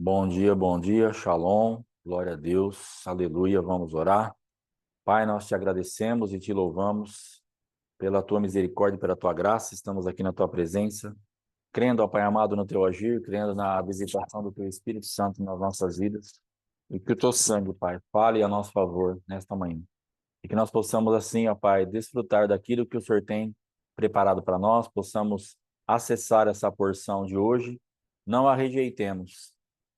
Bom dia, Shalom, glória a Deus, aleluia, vamos orar. Pai, nós te agradecemos e te louvamos pela tua misericórdia e pela tua graça, estamos aqui na tua presença, crendo, ó Pai amado, no teu agir, crendo na visitação do teu Espírito Santo nas nossas vidas, e que o teu sangue, Pai, fale a nosso favor nesta manhã, e que nós possamos assim, ó Pai, desfrutar daquilo que o Senhor tem preparado para nós, possamos acessar essa porção de hoje, não a rejeitemos,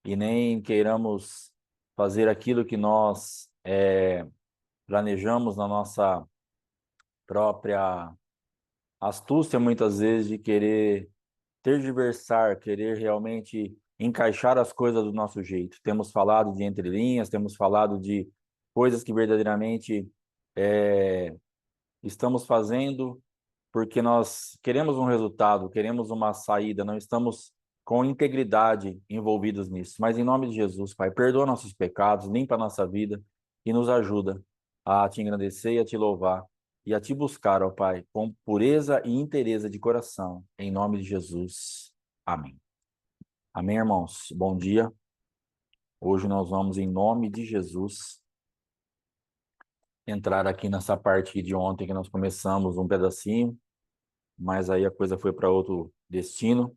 e nem queiramos fazer aquilo que nós planejamos na nossa própria astúcia, muitas vezes, de querer tergiversar, querer realmente encaixar as coisas do nosso jeito. Temos falado de entrelinhas, temos falado de coisas que verdadeiramente é, estamos fazendo porque nós queremos um resultado, queremos uma saída, não estamos com integridade envolvidos nisso. Mas em nome de Jesus, Pai, perdoa nossos pecados, limpa a nossa vida e nos ajuda a te engrandecer e a te louvar e a te buscar, ó Pai, com pureza e inteireza de coração. Em nome de Jesus. Amém. Amém, irmãos. Bom dia. Hoje nós vamos, em nome de Jesus, entrar aqui nessa parte de ontem que nós começamos um pedacinho, mas aí a coisa foi para outro destino.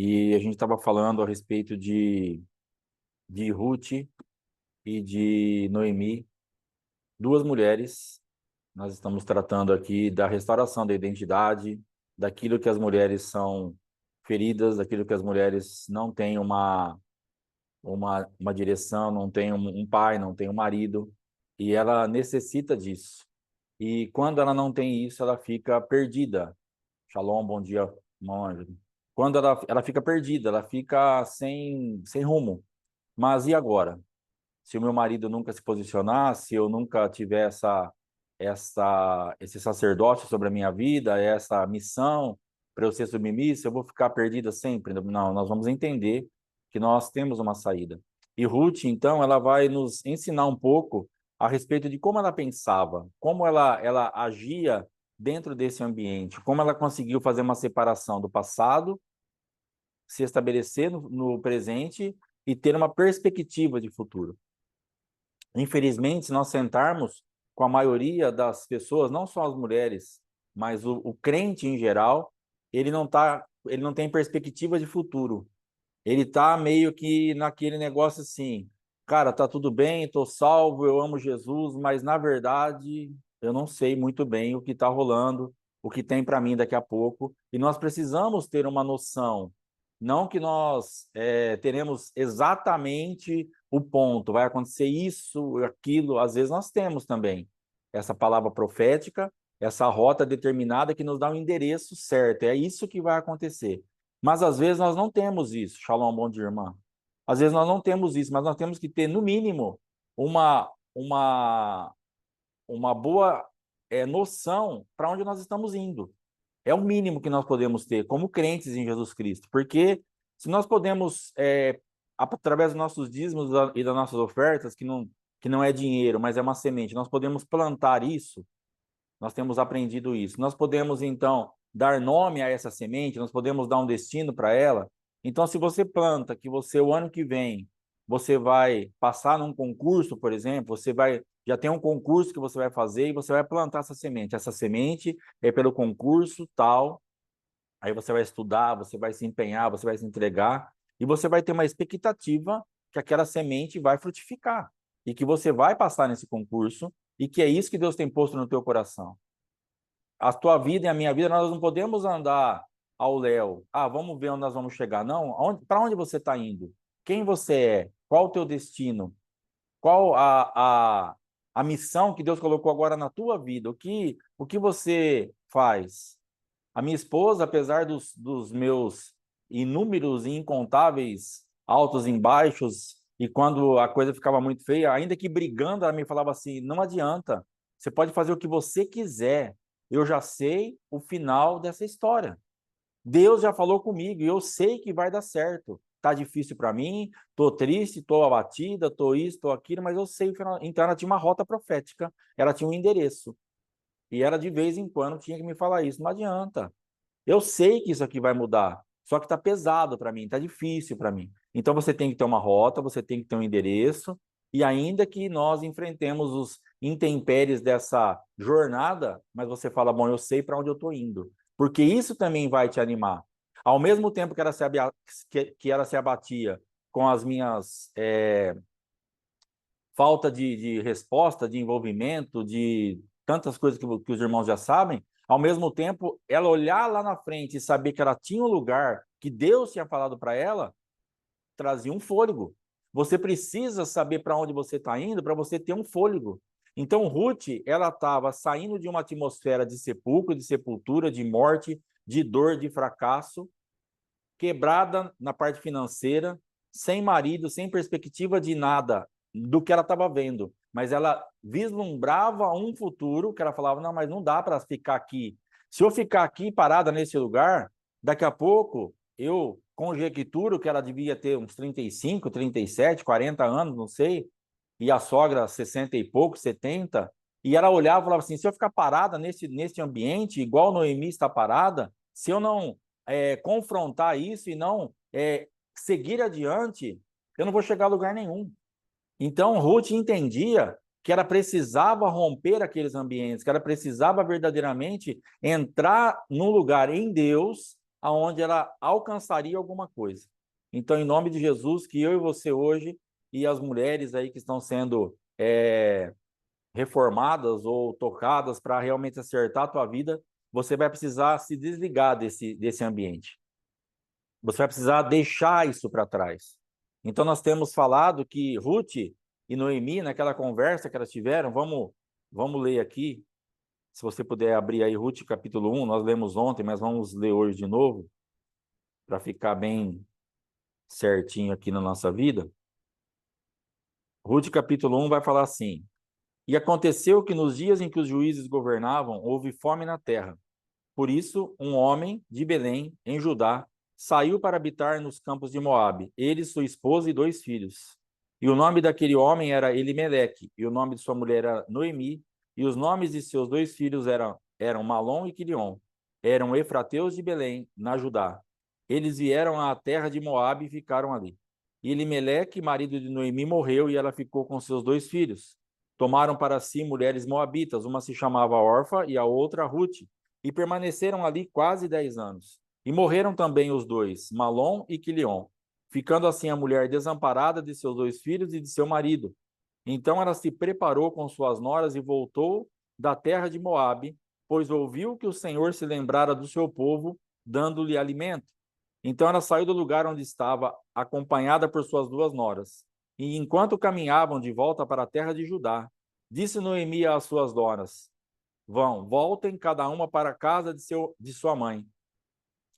E a gente estava falando a respeito de Ruth e de Noemi, duas mulheres. Nós estamos tratando aqui da restauração da identidade, daquilo que as mulheres são feridas, daquilo que as mulheres não têm uma direção, não têm um pai, não têm um marido, e ela necessita disso. E quando ela não tem isso, ela fica perdida. Shalom, bom dia, monge. Quando ela fica perdida, ela fica sem rumo. Mas e agora? Se o meu marido nunca se posicionar, se eu nunca tiver esse sacerdócio sobre a minha vida, essa missão para eu ser submissa, eu vou ficar perdida sempre? Não, nós vamos entender que nós temos uma saída. E Ruth, então, ela vai nos ensinar um pouco a respeito de como ela pensava, como ela agia dentro desse ambiente, como ela conseguiu fazer uma separação do passado, se estabelecer no presente e ter uma perspectiva de futuro. Infelizmente, se nós sentarmos com a maioria das pessoas, não só as mulheres, mas o crente em geral, ele não tem perspectiva de futuro. Ele tá meio que naquele negócio assim, cara, tá tudo bem, tô salvo, eu amo Jesus, mas na verdade eu não sei muito bem o que tá rolando, o que tem para mim daqui a pouco, e nós precisamos ter uma noção, não que nós teremos exatamente o ponto, vai acontecer isso, aquilo, às vezes nós temos também essa palavra profética, essa rota determinada que nos dá um endereço certo, é isso que vai acontecer. Mas às vezes nós não temos isso. Shalom, bom dia, irmã. Às vezes nós não temos isso, mas nós temos que ter, no mínimo, uma, uma, uma boa noção para onde nós estamos indo. É o mínimo que nós podemos ter como crentes em Jesus Cristo. Porque se nós podemos, através dos nossos dízimos e das nossas ofertas, que não é dinheiro, mas é uma semente, nós podemos plantar isso. Nós temos aprendido isso. Nós podemos, então, dar nome a essa semente, nós podemos dar um destino para ela. Então, se você planta que você, o ano que vem, você vai passar num concurso, por exemplo, já tem um concurso que você vai fazer e você vai plantar essa semente. Essa semente é pelo concurso tal, aí você vai estudar, você vai se empenhar, você vai se entregar e você vai ter uma expectativa que aquela semente vai frutificar e que você vai passar nesse concurso e que é isso que Deus tem posto no teu coração. A tua vida e a minha vida, nós não podemos andar ao léu. Ah, vamos ver onde nós vamos chegar. Não, para onde você está indo? Quem você é? Qual o teu destino? Qual a missão que Deus colocou agora na tua vida? O que você faz? A minha esposa, apesar dos meus inúmeros e incontáveis altos e baixos, e quando a coisa ficava muito feia, ainda que brigando, ela me falava assim: não adianta, você pode fazer o que você quiser, eu já sei o final dessa história. Deus já falou comigo e eu sei que vai dar certo. Tá difícil para mim, tô triste, tô abatida, tô isso, tô aquilo, mas eu sei o final. Então ela tinha uma rota profética, ela tinha um endereço. E ela de vez em quando tinha que me falar isso. Não adianta. Eu sei que isso aqui vai mudar, só que está pesado para mim, está difícil para mim. Então, você tem que ter uma rota, você tem que ter um endereço, e ainda que nós enfrentemos os intempéries dessa jornada, mas você fala, bom, eu sei para onde eu estou indo, porque isso também vai te animar. Ao mesmo tempo que ela se abatia com as minhas falta de resposta, de envolvimento, de tantas coisas que os irmãos já sabem, ao mesmo tempo, ela olhar lá na frente e saber que ela tinha um lugar que Deus tinha falado para ela, trazia um fôlego. Você precisa saber para onde você está indo para você ter um fôlego. Então, Ruth, ela estava saindo de uma atmosfera de sepulcro, de sepultura, de morte, de dor, de fracasso, quebrada na parte financeira, sem marido, sem perspectiva de nada do que ela estava vendo. Mas ela vislumbrava um futuro que ela falava, não, mas não dá para ficar aqui. Se eu ficar aqui parada nesse lugar, daqui a pouco eu conjecturo que ela devia ter uns 35, 37, 40 anos, não sei, e a sogra 60 e pouco, 70, e ela olhava e falava assim, se eu ficar parada nesse ambiente, igual Noemi está parada, se eu não confrontar isso e não seguir adiante, eu não vou chegar a lugar nenhum. Então, Ruth entendia que ela precisava romper aqueles ambientes, que ela precisava verdadeiramente entrar num lugar em Deus, aonde ela alcançaria alguma coisa. Então, em nome de Jesus, que eu e você hoje, e as mulheres aí que estão sendo reformadas ou tocadas para realmente acertar a tua vida, você vai precisar se desligar desse ambiente. Você vai precisar deixar isso para trás. Então, nós temos falado que Ruth e Noemi, naquela conversa que elas tiveram, vamos ler aqui, se você puder abrir aí Ruth capítulo 1, nós lemos ontem, mas vamos ler hoje de novo, para ficar bem certinho aqui na nossa vida. Ruth capítulo 1 vai falar assim, e aconteceu que nos dias em que os juízes governavam, houve fome na terra. Por isso, um homem de Belém, em Judá, saiu para habitar nos campos de Moabe, ele, sua esposa e 2 filhos. E o nome daquele homem era Elimeleque, e o nome de sua mulher era Noemi, e os nomes de seus 2 filhos eram Malom e Quilion. Eram efrateus de Belém, na Judá. Eles vieram à terra de Moabe e ficaram ali. E Elimeleque, marido de Noemi, morreu, e ela ficou com seus 2 filhos. Tomaram para si mulheres moabitas, uma se chamava Orfa e a outra Ruth, e permaneceram ali quase 10 anos. E morreram também os 2, Malom e Quilion, ficando assim a mulher desamparada de seus 2 filhos e de seu marido. Então ela se preparou com suas noras e voltou da terra de Moabe, pois ouviu que o Senhor se lembrara do seu povo, dando-lhe alimento. Então ela saiu do lugar onde estava, acompanhada por suas 2 noras. E enquanto caminhavam de volta para a terra de Judá, disse Noemi às suas noras, voltem cada uma para a casa de sua mãe,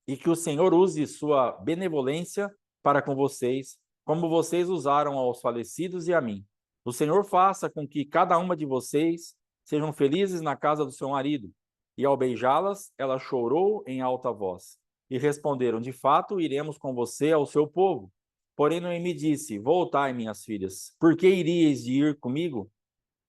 e que o Senhor use sua benevolência para com vocês, como vocês usaram aos falecidos e a mim. O Senhor faça com que cada uma de vocês sejam felizes na casa do seu marido. E ao beijá-las, ela chorou em alta voz. E responderam, de fato, iremos com você ao seu povo. Porém, Noemi disse, voltai, minhas filhas, por que iríeis de ir comigo?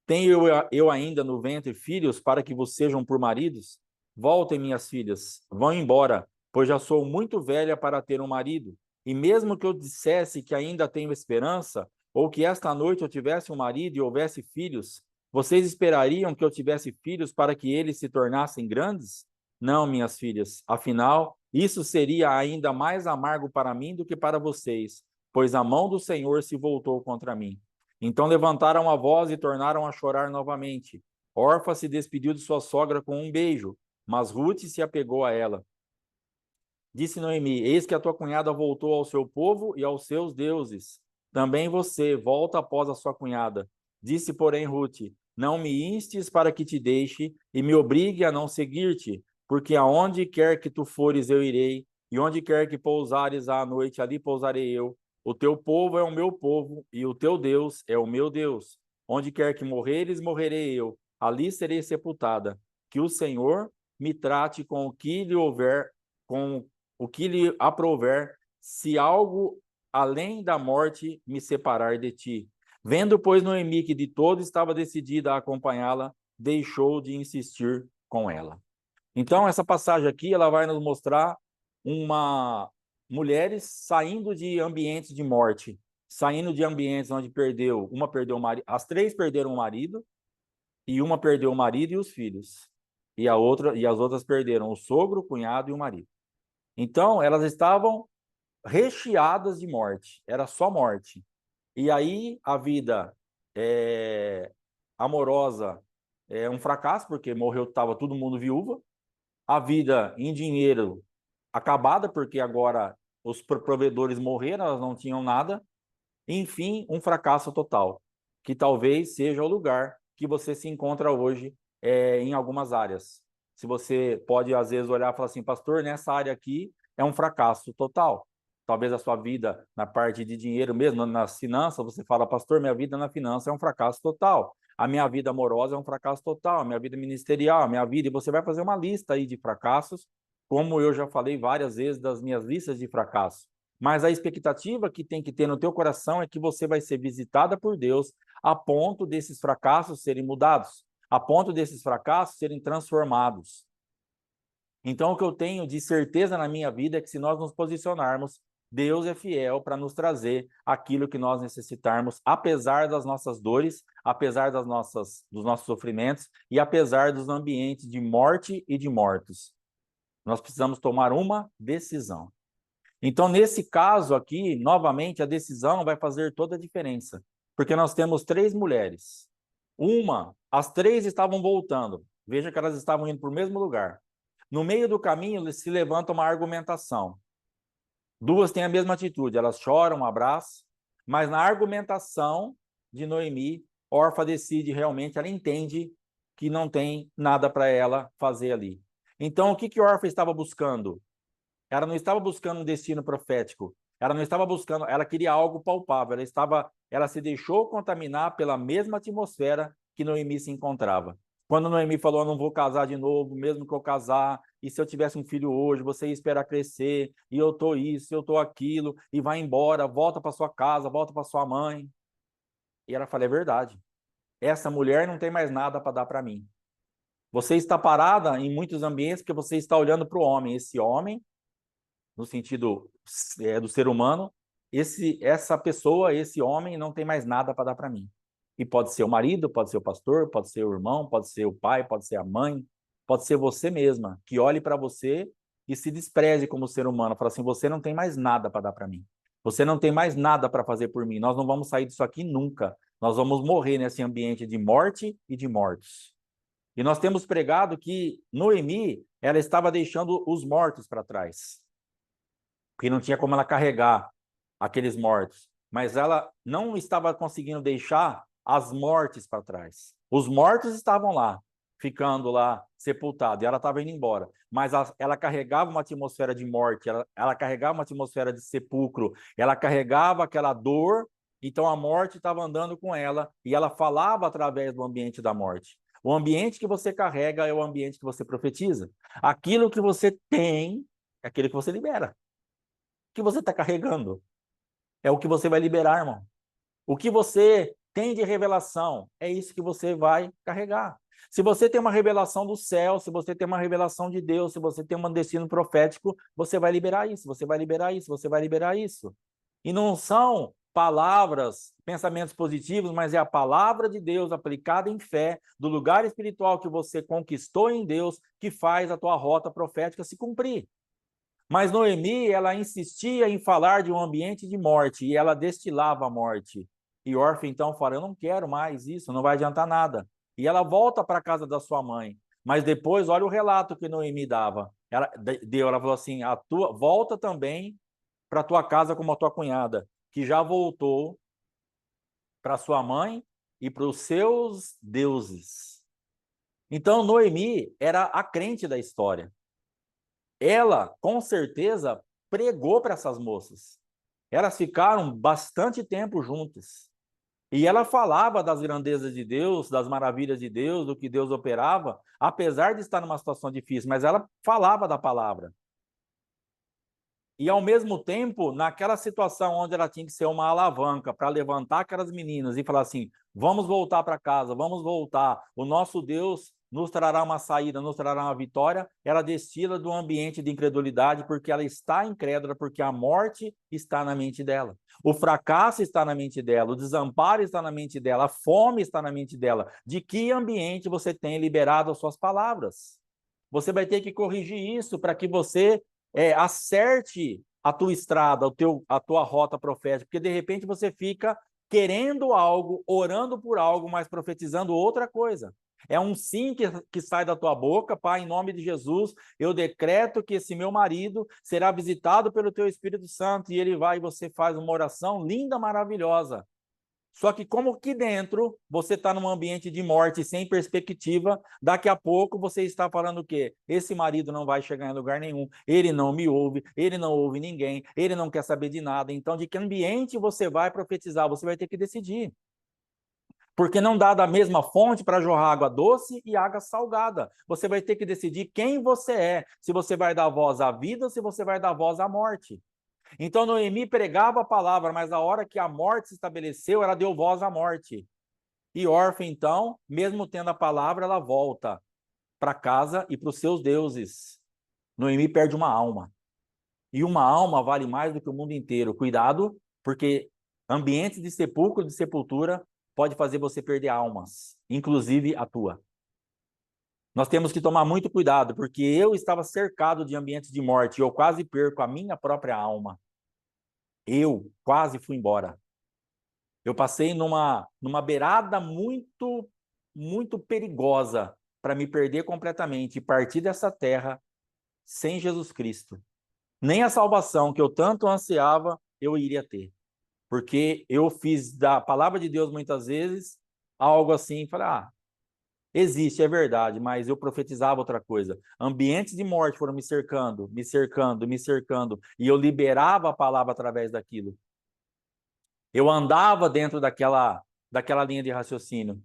Tenho eu ainda no ventre filhos para que vos sejam por maridos? Voltem, minhas filhas, vão embora, pois já sou muito velha para ter um marido. E mesmo que eu dissesse que ainda tenho esperança, ou que esta noite eu tivesse um marido e houvesse filhos, vocês esperariam que eu tivesse filhos para que eles se tornassem grandes? Não, minhas filhas, afinal, isso seria ainda mais amargo para mim do que para vocês, pois a mão do Senhor se voltou contra mim. Então levantaram a voz e tornaram a chorar novamente. Orfa se despediu de sua sogra com um beijo, mas Ruth se apegou a ela. Disse Noemi, eis que a tua cunhada voltou ao seu povo e aos seus deuses. Também você volta após a sua cunhada. Disse, porém, Ruth, não me instes para que te deixe e me obrigue a não seguir-te, porque aonde quer que tu fores eu irei, e onde quer que pousares à noite, ali pousarei eu. O teu povo é o meu povo, e o teu Deus é o meu Deus. Onde quer que morreres, morrerei eu. Ali serei sepultada. Que o Senhor me trate com o que lhe houver, com o que lhe aprouver, se algo além da morte me separar de ti. Vendo, pois, Noemi que de todo estava decidida a acompanhá-la, deixou de insistir com ela. Então, essa passagem aqui, ela vai nos mostrar uma mulheres saindo de ambientes de morte, saindo de ambientes onde uma perdeu o marido, as três perderam o marido, e uma perdeu o marido e os filhos. E as outras perderam o sogro, o cunhado e o marido. Então, elas estavam recheadas de morte, era só morte. E aí a vida amorosa é um fracasso, porque morreu, estava todo mundo viúva. A vida em dinheiro acabada, porque agora os provedores morreram, elas não tinham nada. Enfim, um fracasso total, que talvez seja o lugar que você se encontra hoje em algumas áreas. Se você pode, às vezes, olhar e falar assim, pastor, nessa área aqui é um fracasso total. Talvez a sua vida na parte de dinheiro mesmo, nas finanças, você fala, pastor, minha vida na finança é um fracasso total. A minha vida amorosa é um fracasso total, a minha vida ministerial, a minha vida, e você vai fazer uma lista aí de fracassos, como eu já falei várias vezes das minhas listas de fracasso. Mas a expectativa que tem que ter no teu coração é que você vai ser visitada por Deus a ponto desses fracassos serem mudados, a ponto desses fracassos serem transformados. Então, o que eu tenho de certeza na minha vida é que se nós nos posicionarmos, Deus é fiel para nos trazer aquilo que nós necessitarmos, apesar das nossas dores, apesar dos nossos sofrimentos e apesar dos ambientes de morte e de mortos. Nós precisamos tomar uma decisão. Então, nesse caso aqui, novamente, a decisão vai fazer toda a diferença. Porque nós temos três mulheres. As três estavam voltando. Veja que elas estavam indo para o mesmo lugar. No meio do caminho, se levanta uma argumentação. Duas têm a mesma atitude, elas choram, abraçam, mas na argumentação de Noemi, Orfa decide realmente, ela entende que não tem nada para ela fazer ali. Então, o que Orfa estava buscando? Ela não estava buscando um destino profético. Ela não estava buscando, ela queria algo palpável. Ela se deixou contaminar pela mesma atmosfera que Noemi se encontrava. Quando Noemi falou, eu não vou casar de novo, mesmo que eu casar, e se eu tivesse um filho hoje, você ia esperar crescer, e eu tô isso, eu tô aquilo, e vai embora, volta para sua casa, volta para sua mãe. E ela fala, é verdade. Essa mulher não tem mais nada para dar para mim. Você está parada em muitos ambientes porque você está olhando para o homem. Esse homem no sentido do ser humano, essa pessoa, esse homem, não tem mais nada para dar para mim. E pode ser o marido, pode ser o pastor, pode ser o irmão, pode ser o pai, pode ser a mãe, pode ser você mesma, que olhe para você e se despreze como ser humano. Fala assim, você não tem mais nada para dar para mim. Você não tem mais nada para fazer por mim. Nós não vamos sair disso aqui nunca. Nós vamos morrer nesse ambiente de morte e de mortos. E nós temos pregado que Noemi, ela estava deixando os mortos para trás, porque não tinha como ela carregar aqueles mortos. Mas ela não estava conseguindo deixar as mortes para trás. Os mortos estavam lá, ficando lá sepultados, e ela estava indo embora. Mas ela carregava uma atmosfera de morte, ela carregava uma atmosfera de sepulcro, ela carregava aquela dor, então a morte estava andando com ela, e ela falava através do ambiente da morte. O ambiente que você carrega é o ambiente que você profetiza. Aquilo que você tem é aquilo que você libera. O que você está carregando é o que você vai liberar, irmão. O que você tem de revelação é isso que você vai carregar. Se você tem uma revelação do céu, se você tem uma revelação de Deus, se você tem um destino profético, você vai liberar isso, você vai liberar isso, você vai liberar isso. E não são palavras, pensamentos positivos, mas é a palavra de Deus aplicada em fé, do lugar espiritual que você conquistou em Deus, que faz a tua rota profética se cumprir. Mas Noemi, ela insistia em falar de um ambiente de morte, e ela destilava a morte. E Orfa, então, fala, eu não quero mais isso, não vai adiantar nada. E ela volta para a casa da sua mãe. Mas depois, olha o relato que Noemi dava. Ela falou assim, volta também para a tua casa como a tua cunhada, que já voltou para sua mãe e para os seus deuses. Então, Noemi era a crente da história. Ela, com certeza, pregou para essas moças. Elas ficaram bastante tempo juntas. E ela falava das grandezas de Deus, das maravilhas de Deus, do que Deus operava, apesar de estar numa situação difícil, mas ela falava da palavra. E, ao mesmo tempo, naquela situação onde ela tinha que ser uma alavanca para levantar aquelas meninas e falar assim, vamos voltar para casa, vamos voltar, o nosso Deus nos trará uma saída, nos trará uma vitória, ela destila do ambiente de incredulidade, porque ela está incrédula, porque a morte está na mente dela. O fracasso está na mente dela, o desamparo está na mente dela, a fome está na mente dela. De que ambiente você tem liberado as suas palavras? Você vai ter que corrigir isso para que você acerte a tua estrada, a tua rota profética, porque de repente você fica querendo algo, orando por algo, mas profetizando outra coisa. É um sim que sai da tua boca, Pai, em nome de Jesus, eu decreto que esse meu marido será visitado pelo teu Espírito Santo, e ele vai e você faz uma oração linda, maravilhosa. Só que como aqui dentro você está num ambiente de morte sem perspectiva, daqui a pouco você está falando o quê? Esse marido não vai chegar em lugar nenhum, ele não me ouve, ele não ouve ninguém, ele não quer saber de nada. Então, de que ambiente você vai profetizar? Você vai ter que decidir. Porque não dá da mesma fonte para jorrar água doce e água salgada. Você vai ter que decidir quem você é, se você vai dar voz à vida ou se você vai dar voz à morte. Então Noemi pregava a palavra, mas a hora que a morte se estabeleceu, ela deu voz à morte. E órfã, então, mesmo tendo a palavra, ela volta para casa e para os seus deuses. Noemi perde uma alma. E uma alma vale mais do que o mundo inteiro. Cuidado, porque ambientes de sepulcro, de sepultura, pode fazer você perder almas, inclusive a tua. Nós temos que tomar muito cuidado, porque eu estava cercado de ambientes de morte e eu quase perco a minha própria alma. Eu quase fui embora. Eu passei numa beirada muito perigosa para me perder completamente e partir dessa terra sem Jesus Cristo. Nem a salvação que eu tanto ansiava eu iria ter. Porque eu fiz da palavra de Deus muitas vezes algo assim, falei, existe, é verdade, mas eu profetizava outra coisa. Ambientes de morte foram me cercando, me cercando, me cercando, e eu liberava a palavra através daquilo. Eu andava dentro daquela linha de raciocínio.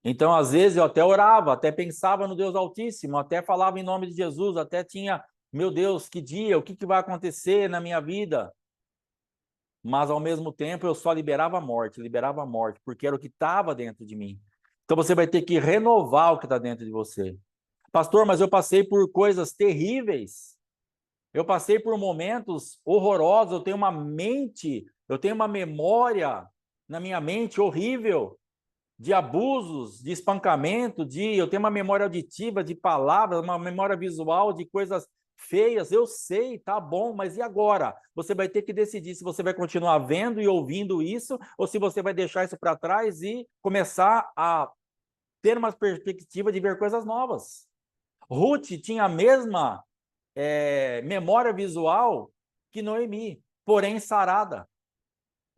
Então, às vezes, eu até orava, até pensava no Deus Altíssimo, até falava em nome de Jesus, até tinha, meu Deus, que dia, o que vai acontecer na minha vida? Mas, ao mesmo tempo, eu só liberava a morte, porque era o que estava dentro de mim. Então, você vai ter que renovar o que está dentro de você. Pastor, mas eu passei por coisas terríveis. Eu passei por momentos horrorosos, eu tenho uma memória na minha mente horrível de abusos, de espancamento, eu tenho uma memória auditiva de palavras, uma memória visual de coisas feias. Eu sei, tá bom, mas e agora? Você vai ter que decidir se você vai continuar vendo e ouvindo isso ou se você vai deixar isso para trás e começar a ter uma perspectiva de ver coisas novas. Ruth tinha a mesma memória visual que Noemi, porém sarada.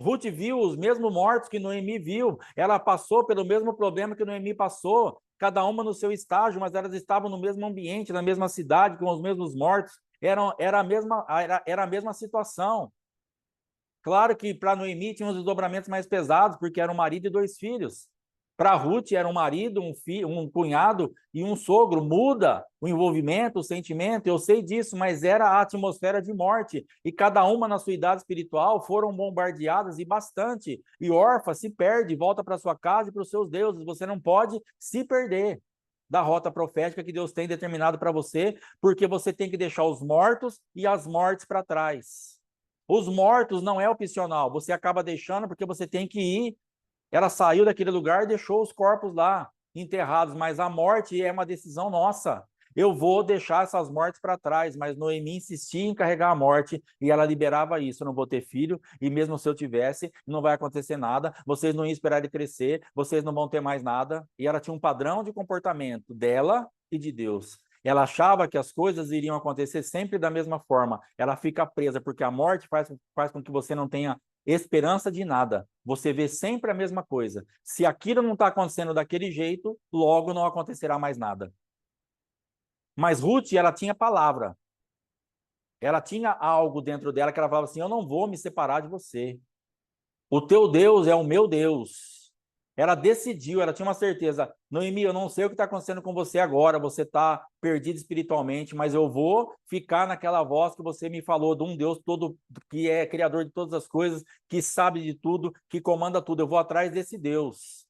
Ruth viu os mesmos mortos que Noemi viu, ela passou pelo mesmo problema que Noemi passou, cada uma no seu estágio, mas elas estavam no mesmo ambiente, na mesma cidade, com os mesmos mortos, era a mesma situação. Claro que para Noemi tinha uns desdobramentos mais pesados, porque era um marido e 2 filhos. Para Ruth era um marido, um cunhado e um sogro. Muda o envolvimento, o sentimento, eu sei disso, mas era a atmosfera de morte. E cada uma na sua idade espiritual foram bombardeadas e bastante. E órfã se perde, volta para sua casa e para os seus deuses. Você não pode se perder da rota profética que Deus tem determinado para você, porque você tem que deixar os mortos e as mortes para trás. Os mortos não é opcional, você acaba deixando porque você tem que ir. Ela saiu daquele lugar e deixou os corpos lá, enterrados, mas a morte é uma decisão nossa. Eu vou deixar essas mortes para trás, mas Noemi insistia em carregar a morte e ela liberava isso. Eu não vou ter filho, e mesmo se eu tivesse, não vai acontecer nada, vocês não iam esperar ele crescer, vocês não vão ter mais nada. E ela tinha um padrão de comportamento dela e de Deus. Ela achava que as coisas iriam acontecer sempre da mesma forma. Ela fica presa, porque a morte faz com que você não tenha esperança de nada. Você vê sempre a mesma coisa. Se aquilo não está acontecendo daquele jeito, logo não acontecerá mais nada. Mas Ruth, ela tinha palavra. Ela tinha algo dentro dela que ela falava assim, eu não vou me separar de você. O teu Deus é o meu Deus. Ela decidiu, ela tinha uma certeza. Noemi, eu não sei o que está acontecendo com você agora, você está perdido espiritualmente, mas eu vou ficar naquela voz que você me falou, de um Deus todo, que é criador de todas as coisas, que sabe de tudo, que comanda tudo. Eu vou atrás desse Deus.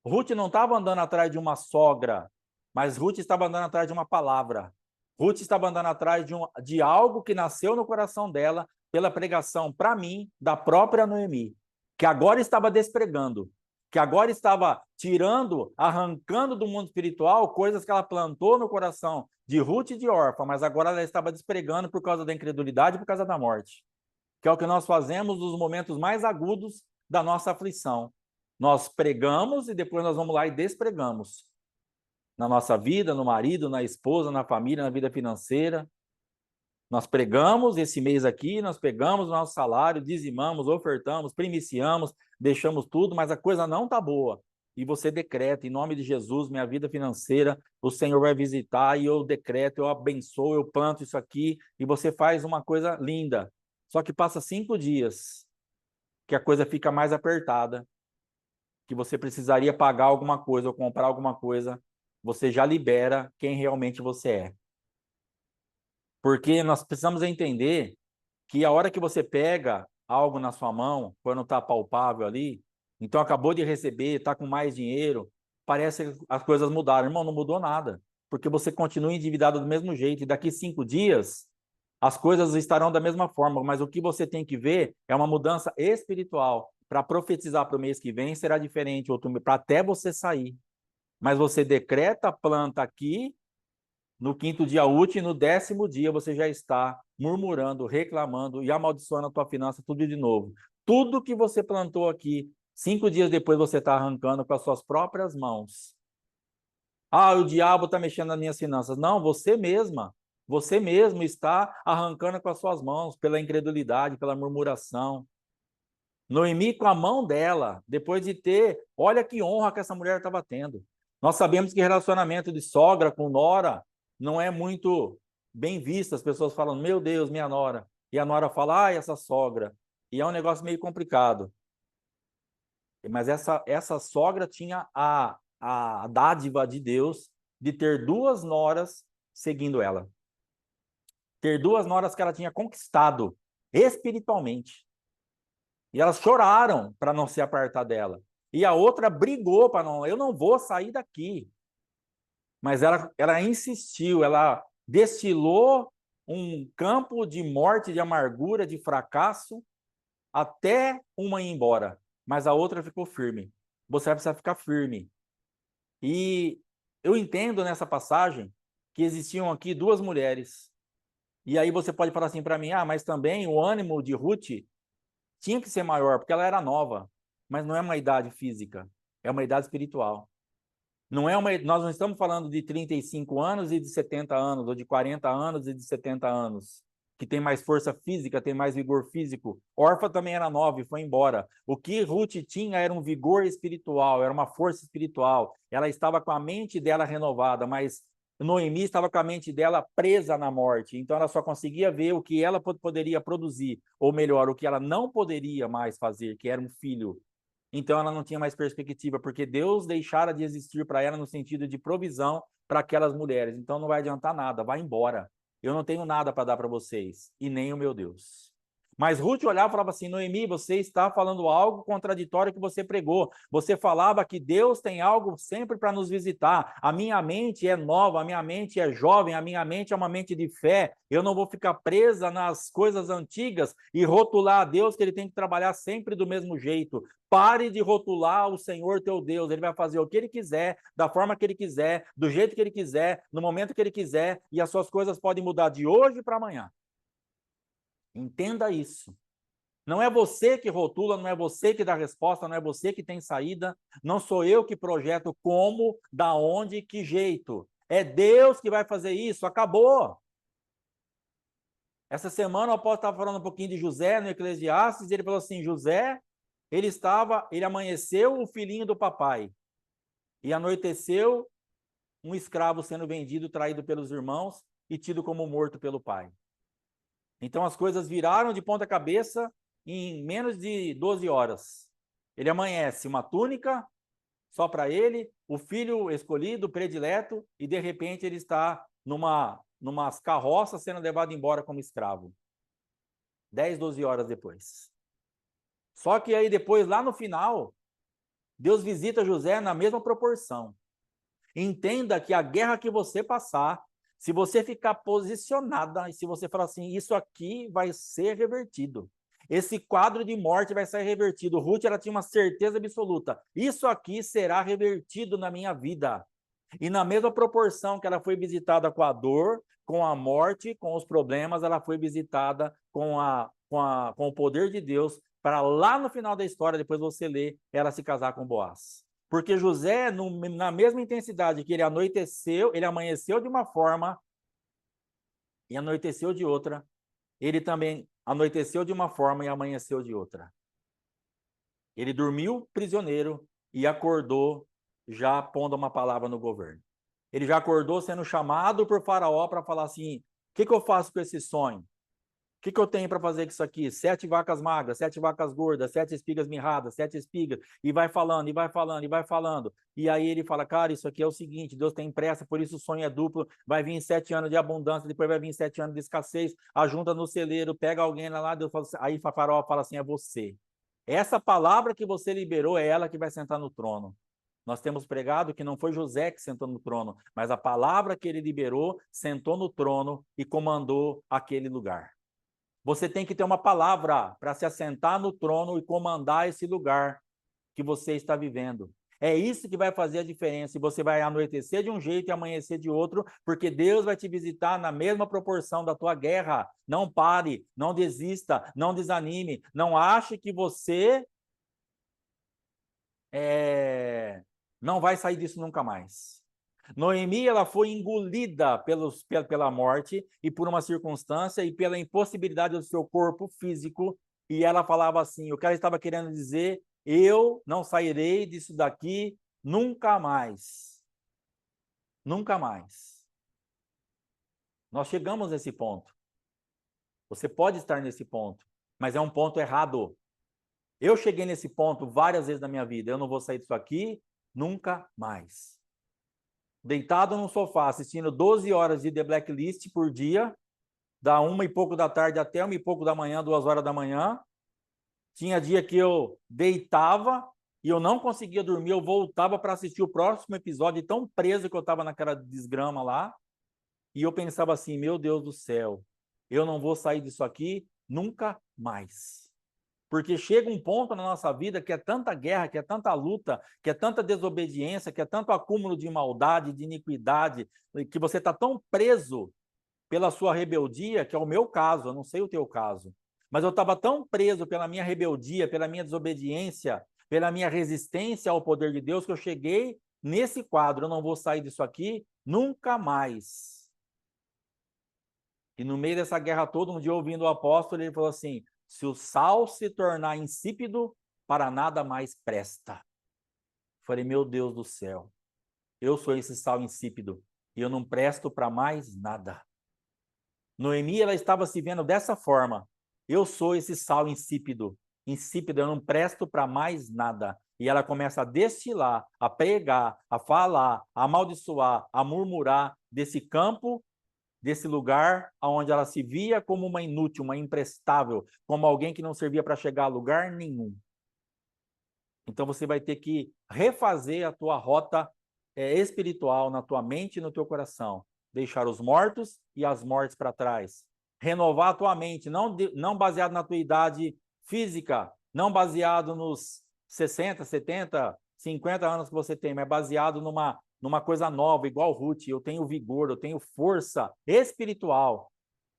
Ruth não estava andando atrás de uma sogra. Mas Ruth estava andando atrás de uma palavra. Ruth estava andando atrás de algo que nasceu no coração dela pela pregação para mim da própria Noemi, que agora estava despregando, que agora estava tirando, arrancando do mundo espiritual coisas que ela plantou no coração de Ruth e de Orfa, mas agora ela estava despregando por causa da incredulidade e por causa da morte, que é o que nós fazemos nos momentos mais agudos da nossa aflição. Nós pregamos e depois nós vamos lá e despregamos na nossa vida, no marido, na esposa, na família, na vida financeira. Nós pregamos esse mês aqui, nós pegamos o nosso salário, dizimamos, ofertamos, primiciamos, deixamos tudo, mas a coisa não está boa. E você decreta, em nome de Jesus, minha vida financeira, o Senhor vai visitar e eu decreto, eu abençoo, eu planto isso aqui e você faz uma coisa linda. Só que passa 5 dias que a coisa fica mais apertada, que você precisaria pagar alguma coisa ou comprar alguma coisa, você já libera quem realmente você é. Porque nós precisamos entender que a hora que você pega algo na sua mão, quando está palpável ali, então acabou de receber, está com mais dinheiro, parece que as coisas mudaram. Irmão, não mudou nada, porque você continua endividado do mesmo jeito, e daqui 5 dias as coisas estarão da mesma forma, mas o que você tem que ver é uma mudança espiritual. Para profetizar para o mês que vem será diferente, para até você sair. Mas você decreta, planta aqui, no 5º dia útil, e no 10º dia você já está murmurando, reclamando e amaldiçoando a tua finança tudo de novo. Tudo que você plantou aqui, 5 dias depois você está arrancando com as suas próprias mãos. Ah, o diabo está mexendo nas minhas finanças. Não, você mesma. Você mesmo está arrancando com as suas mãos pela incredulidade, pela murmuração. Noemi, com a mão dela, depois de ter, olha que honra que essa mulher estava tendo. Nós sabemos que relacionamento de sogra com nora não é muito bem visto. As pessoas falam, meu Deus, minha nora. E a nora fala, ai, essa sogra. E é um negócio meio complicado. Mas essa sogra tinha a dádiva de Deus de ter 2 noras seguindo ela. Ter 2 noras que ela tinha conquistado espiritualmente. E elas choraram para não se apartar dela. E a outra brigou para não, eu não vou sair daqui. Mas ela insistiu, ela destilou um campo de morte, de amargura, de fracasso, até uma ir embora. Mas a outra ficou firme. Você vai precisar ficar firme. E eu entendo nessa passagem que existiam aqui 2 mulheres. E aí você pode falar assim para mim, mas também o ânimo de Ruth tinha que ser maior, porque ela era nova, mas não é uma idade física, é uma idade espiritual. Nós não estamos falando de 35 anos e de 70 anos, ou de 40 anos e de 70 anos, que tem mais força física, tem mais vigor físico. Orfa também era nova e foi embora. O que Ruth tinha era um vigor espiritual, era uma força espiritual. Ela estava com a mente dela renovada, mas Noemi estava com a mente dela presa na morte, então ela só conseguia ver o que ela poderia produzir, ou melhor, o que ela não poderia mais fazer, que era um filho. Então ela não tinha mais perspectiva, porque Deus deixara de existir para ela no sentido de provisão para aquelas mulheres. Então não vai adiantar nada, vai embora. Eu não tenho nada para dar para vocês, e nem o meu Deus. Mas Ruth olhava e falava assim, Noemi, você está falando algo contraditório que você pregou. Você falava que Deus tem algo sempre para nos visitar. A minha mente é nova, a minha mente é jovem, a minha mente é uma mente de fé. Eu não vou ficar presa nas coisas antigas e rotular a Deus que ele tem que trabalhar sempre do mesmo jeito. Pare de rotular o Senhor teu Deus. Ele vai fazer o que ele quiser, da forma que ele quiser, do jeito que ele quiser, no momento que ele quiser, e as suas coisas podem mudar de hoje para amanhã. Entenda isso. Não é você que rotula, não é você que dá resposta, não é você que tem saída, não sou eu que projeto como, da onde, que jeito. É Deus que vai fazer isso, acabou. Essa semana o apóstolo estava falando um pouquinho de José no Eclesiastes, e ele falou assim, José, ele amanheceu o filhinho do papai, e anoiteceu um escravo sendo vendido, traído pelos irmãos, e tido como morto pelo pai. Então as coisas viraram de ponta cabeça em menos de 12 horas. Ele amanhece uma túnica só para ele, o filho escolhido, predileto, e de repente ele está numas carroças sendo levado embora como escravo. 10, 12 horas depois. Só que aí depois, lá no final, Deus visita José na mesma proporção. Entenda que a guerra que você passar, se você ficar posicionada e se você falar assim, isso aqui vai ser revertido. Esse quadro de morte vai ser revertido. Ruth, ela tinha uma certeza absoluta. Isso aqui será revertido na minha vida. E na mesma proporção que ela foi visitada com a dor, com a morte, com os problemas, ela foi visitada com o poder de Deus, para lá no final da história, depois você ler, ela se casar com Boaz. Porque José, na mesma intensidade que ele anoiteceu, ele amanheceu de uma forma e anoiteceu de outra, ele também anoiteceu de uma forma e amanheceu de outra. Ele dormiu prisioneiro e acordou já pondo uma palavra no governo. Ele já acordou sendo chamado por Faraó para falar assim: o que eu faço com esse sonho? O que eu tenho para fazer com isso aqui? 7 vacas magras, 7 vacas gordas, 7 espigas mirradas, 7 espigas, e vai falando, e vai falando, e vai falando. E aí ele fala, cara, isso aqui é o seguinte, Deus tem pressa, por isso o sonho é duplo, vai vir 7 anos de abundância, depois vai vir 7 anos de escassez, ajunta no celeiro, pega alguém lá, Deus fala assim, aí Faraó fala assim, é você. Essa palavra que você liberou é ela que vai sentar no trono. Nós temos pregado que não foi José que sentou no trono, mas a palavra que ele liberou sentou no trono e comandou aquele lugar. Você tem que ter uma palavra para se assentar no trono e comandar esse lugar que você está vivendo. É isso que vai fazer a diferença. E você vai anoitecer de um jeito e amanhecer de outro, porque Deus vai te visitar na mesma proporção da tua guerra. Não pare, não desista, não desanime. Não ache que você não vai sair disso nunca mais. Noemi, ela foi engolida pela morte e por uma circunstância e pela impossibilidade do seu corpo físico, e ela falava assim, o que ela estava querendo dizer, eu não sairei disso daqui nunca mais. Nunca mais. Nós chegamos nesse ponto. Você pode estar nesse ponto, mas é um ponto errado. Eu cheguei nesse ponto várias vezes na minha vida, eu não vou sair disso aqui nunca mais. Deitado no sofá, assistindo 12 horas de The Blacklist por dia, da 1h pouco da tarde até 1h pouco da manhã, 2 horas da manhã. Tinha dia que eu deitava e eu não conseguia dormir, eu voltava para assistir o próximo episódio, tão preso que eu estava naquela desgrama lá. E eu pensava assim, meu Deus do céu, eu não vou sair disso aqui nunca mais. Porque chega um ponto na nossa vida que é tanta guerra, que é tanta luta, que é tanta desobediência, que é tanto acúmulo de maldade, de iniquidade, que você está tão preso pela sua rebeldia, que é o meu caso, eu não sei o teu caso, mas eu estava tão preso pela minha rebeldia, pela minha desobediência, pela minha resistência ao poder de Deus, que eu cheguei nesse quadro, eu não vou sair disso aqui nunca mais. E no meio dessa guerra toda, um dia ouvindo o apóstolo, ele falou assim, se o sal se tornar insípido, para nada mais presta. Falei, meu Deus do céu, eu sou esse sal insípido e eu não presto para mais nada. Noemi, ela estava se vendo dessa forma. Eu sou esse sal insípido. Insípido, eu não presto para mais nada. E ela começa a destilar, a pregar, a falar, a amaldiçoar, a murmurar desse campo, desse lugar onde ela se via como uma inútil, uma imprestável, como alguém que não servia para chegar a lugar nenhum. Então você vai ter que refazer a tua rota espiritual na tua mente e no teu coração. Deixar os mortos e as mortes para trás. Renovar a tua mente, não baseado na tua idade física, não baseado nos 60, 70, 50 anos que você tem, mas baseado numa coisa nova, igual Ruth. Eu tenho vigor, eu tenho força espiritual.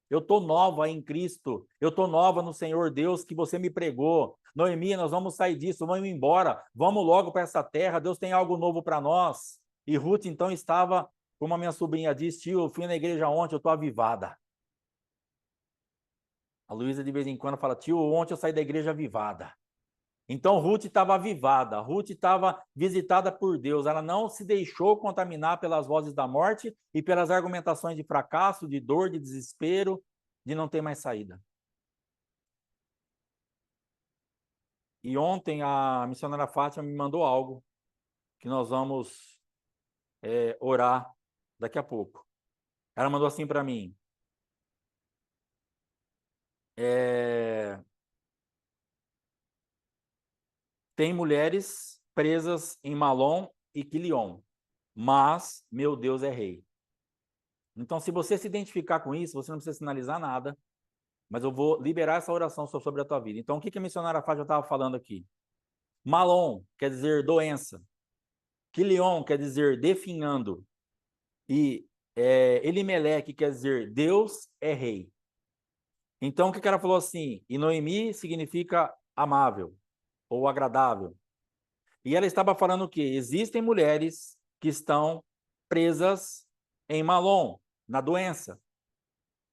Eu estou nova em Cristo. Eu estou nova no Senhor Deus que você me pregou. Noemi, nós vamos sair disso, vamos embora. Vamos logo para essa terra. Deus tem algo novo para nós. E Ruth, então, estava, como a minha sobrinha disse, tio, eu fui na igreja ontem, eu estou avivada. A Luísa, de vez em quando, fala, tio, ontem eu saí da igreja avivada. Então, Ruth estava avivada. Ruth estava visitada por Deus. Ela não se deixou contaminar pelas vozes da morte e pelas argumentações de fracasso, de dor, de desespero, de não ter mais saída. E ontem a missionária Fátima me mandou algo que nós vamos orar daqui a pouco. Ela mandou assim para mim. Tem mulheres presas em Malom e Quilion. mas meu Deus é rei. Então, se você se identificar com isso, você não precisa sinalizar nada, mas eu vou liberar essa oração sobre a tua vida. Então, o que a missionária Fátima estava falando aqui? Malom quer dizer doença. Quilion quer dizer definhando. E Elimeleque quer dizer Deus é rei. Então, o que ela falou assim? E Noemi significa amável ou agradável. E ela estava falando o quê? Existem mulheres que estão presas em Malom, na doença.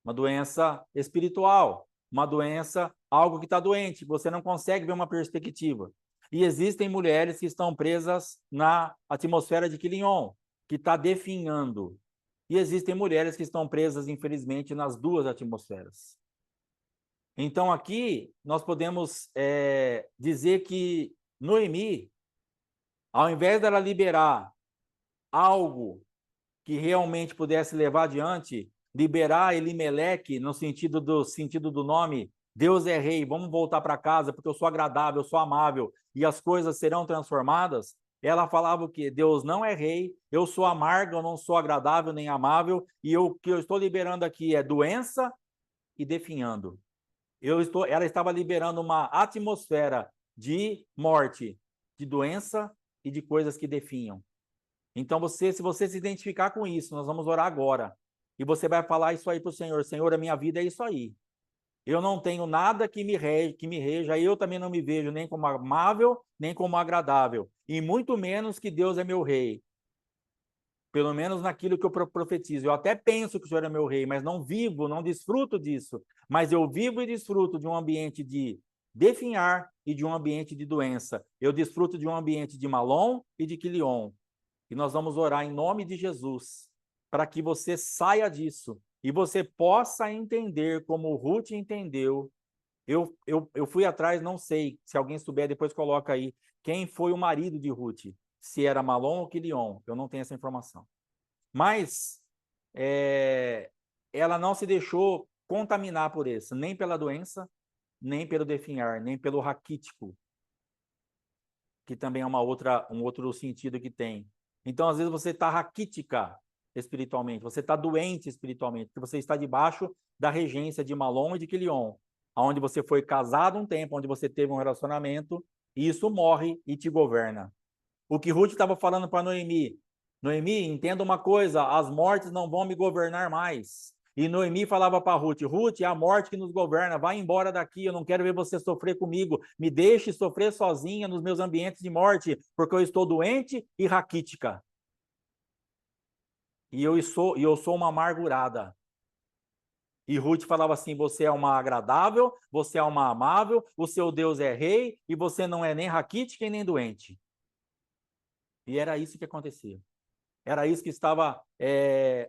Uma doença espiritual, uma doença, algo que está doente, você não consegue ver uma perspectiva. E existem mulheres que estão presas na atmosfera de Quilion, que está definhando. E existem mulheres que estão presas, infelizmente, nas duas atmosferas. Então, aqui, nós podemos dizer que Noemi, ao invés dela liberar algo que realmente pudesse levar adiante, liberar Elimeleque no sentido do nome, Deus é rei, vamos voltar para casa porque eu sou agradável, eu sou amável e as coisas serão transformadas. Ela falava o quê? Deus não é rei, eu sou amarga, eu não sou agradável nem amável e o que eu estou liberando aqui é doença e definhando. Ela estava liberando uma atmosfera de morte, de doença e de coisas que definham. Então, se você se identificar com isso, nós vamos orar agora. E você vai falar isso aí para o Senhor. Senhor, a minha vida é isso aí. Eu não tenho nada que me reja, eu também não me vejo nem como amável, nem como agradável. E muito menos que Deus é meu rei. Pelo menos naquilo que eu profetizo. Eu até penso que o Senhor é meu rei, mas não vivo, não desfruto disso. Mas eu vivo e desfruto de um ambiente de definhar e de um ambiente de doença. Eu desfruto de um ambiente de Malom e de Quilion. E nós vamos orar em nome de Jesus, para que você saia disso e você possa entender como Ruth entendeu. Eu fui atrás, não sei, se alguém souber, depois coloca aí, quem foi o marido de Ruth, se era Malom ou Quilion, eu não tenho essa informação. Mas ela não se deixou contaminar por isso, nem pela doença, nem pelo definhar, nem pelo raquítico, que também é um outro sentido que tem. Então, às vezes, você está raquítica espiritualmente, você está doente espiritualmente, porque você está debaixo da regência de Malom e de Quilion, onde você foi casado um tempo, onde você teve um relacionamento, e isso morre e te governa. O que Ruth estava falando para Noemi, Noemi, entenda uma coisa, as mortes não vão me governar mais. E Noemi falava para Ruth, Ruth, é a morte que nos governa, vai embora daqui, eu não quero ver você sofrer comigo, me deixe sofrer sozinha nos meus ambientes de morte, porque eu estou doente e raquítica. E eu sou uma amargurada. E Ruth falava assim, você é uma agradável, você é uma amável, o seu Deus é rei, e você não é nem raquítica e nem doente. E era isso que acontecia. Era isso que estava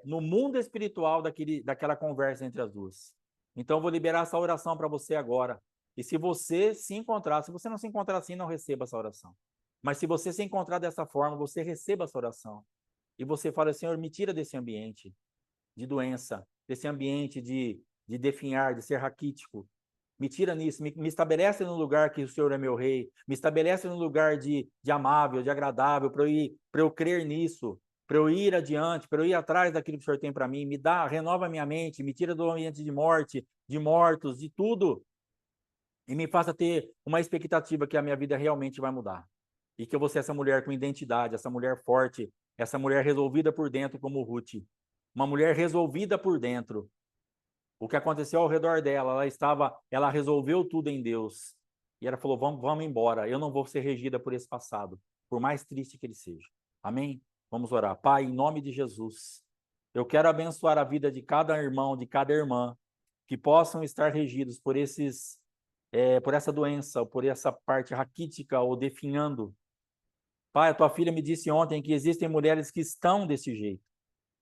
no mundo espiritual daquela conversa entre as duas. Então, eu vou liberar essa oração para você agora. E se você se encontrar, se você não se encontrar assim, não receba essa oração. Mas se você se encontrar dessa forma, você receba essa oração. E você fala, Senhor, me tira desse ambiente de doença, desse ambiente de definhar, de ser raquítico. Me tira nisso, me estabelece no lugar que o Senhor é meu rei, me estabelece no lugar de amável, de agradável, para eu crer nisso, para eu ir adiante, para eu ir atrás daquilo que o Senhor tem para mim, renova minha mente, me tira do ambiente de morte, de mortos, de tudo, e me faça ter uma expectativa que a minha vida realmente vai mudar. E que eu vou ser essa mulher com identidade, essa mulher forte, essa mulher resolvida por dentro como Ruth. Uma mulher resolvida por dentro. O que aconteceu ao redor dela, ela resolveu tudo em Deus. E ela falou, vamos embora, eu não vou ser regida por esse passado, por mais triste que ele seja. Amém? Vamos orar. Pai, em nome de Jesus, eu quero abençoar a vida de cada irmão, de cada irmã, que possam estar regidos por essa doença, por essa parte raquítica ou definhando. Pai, a tua filha me disse ontem que existem mulheres que estão desse jeito.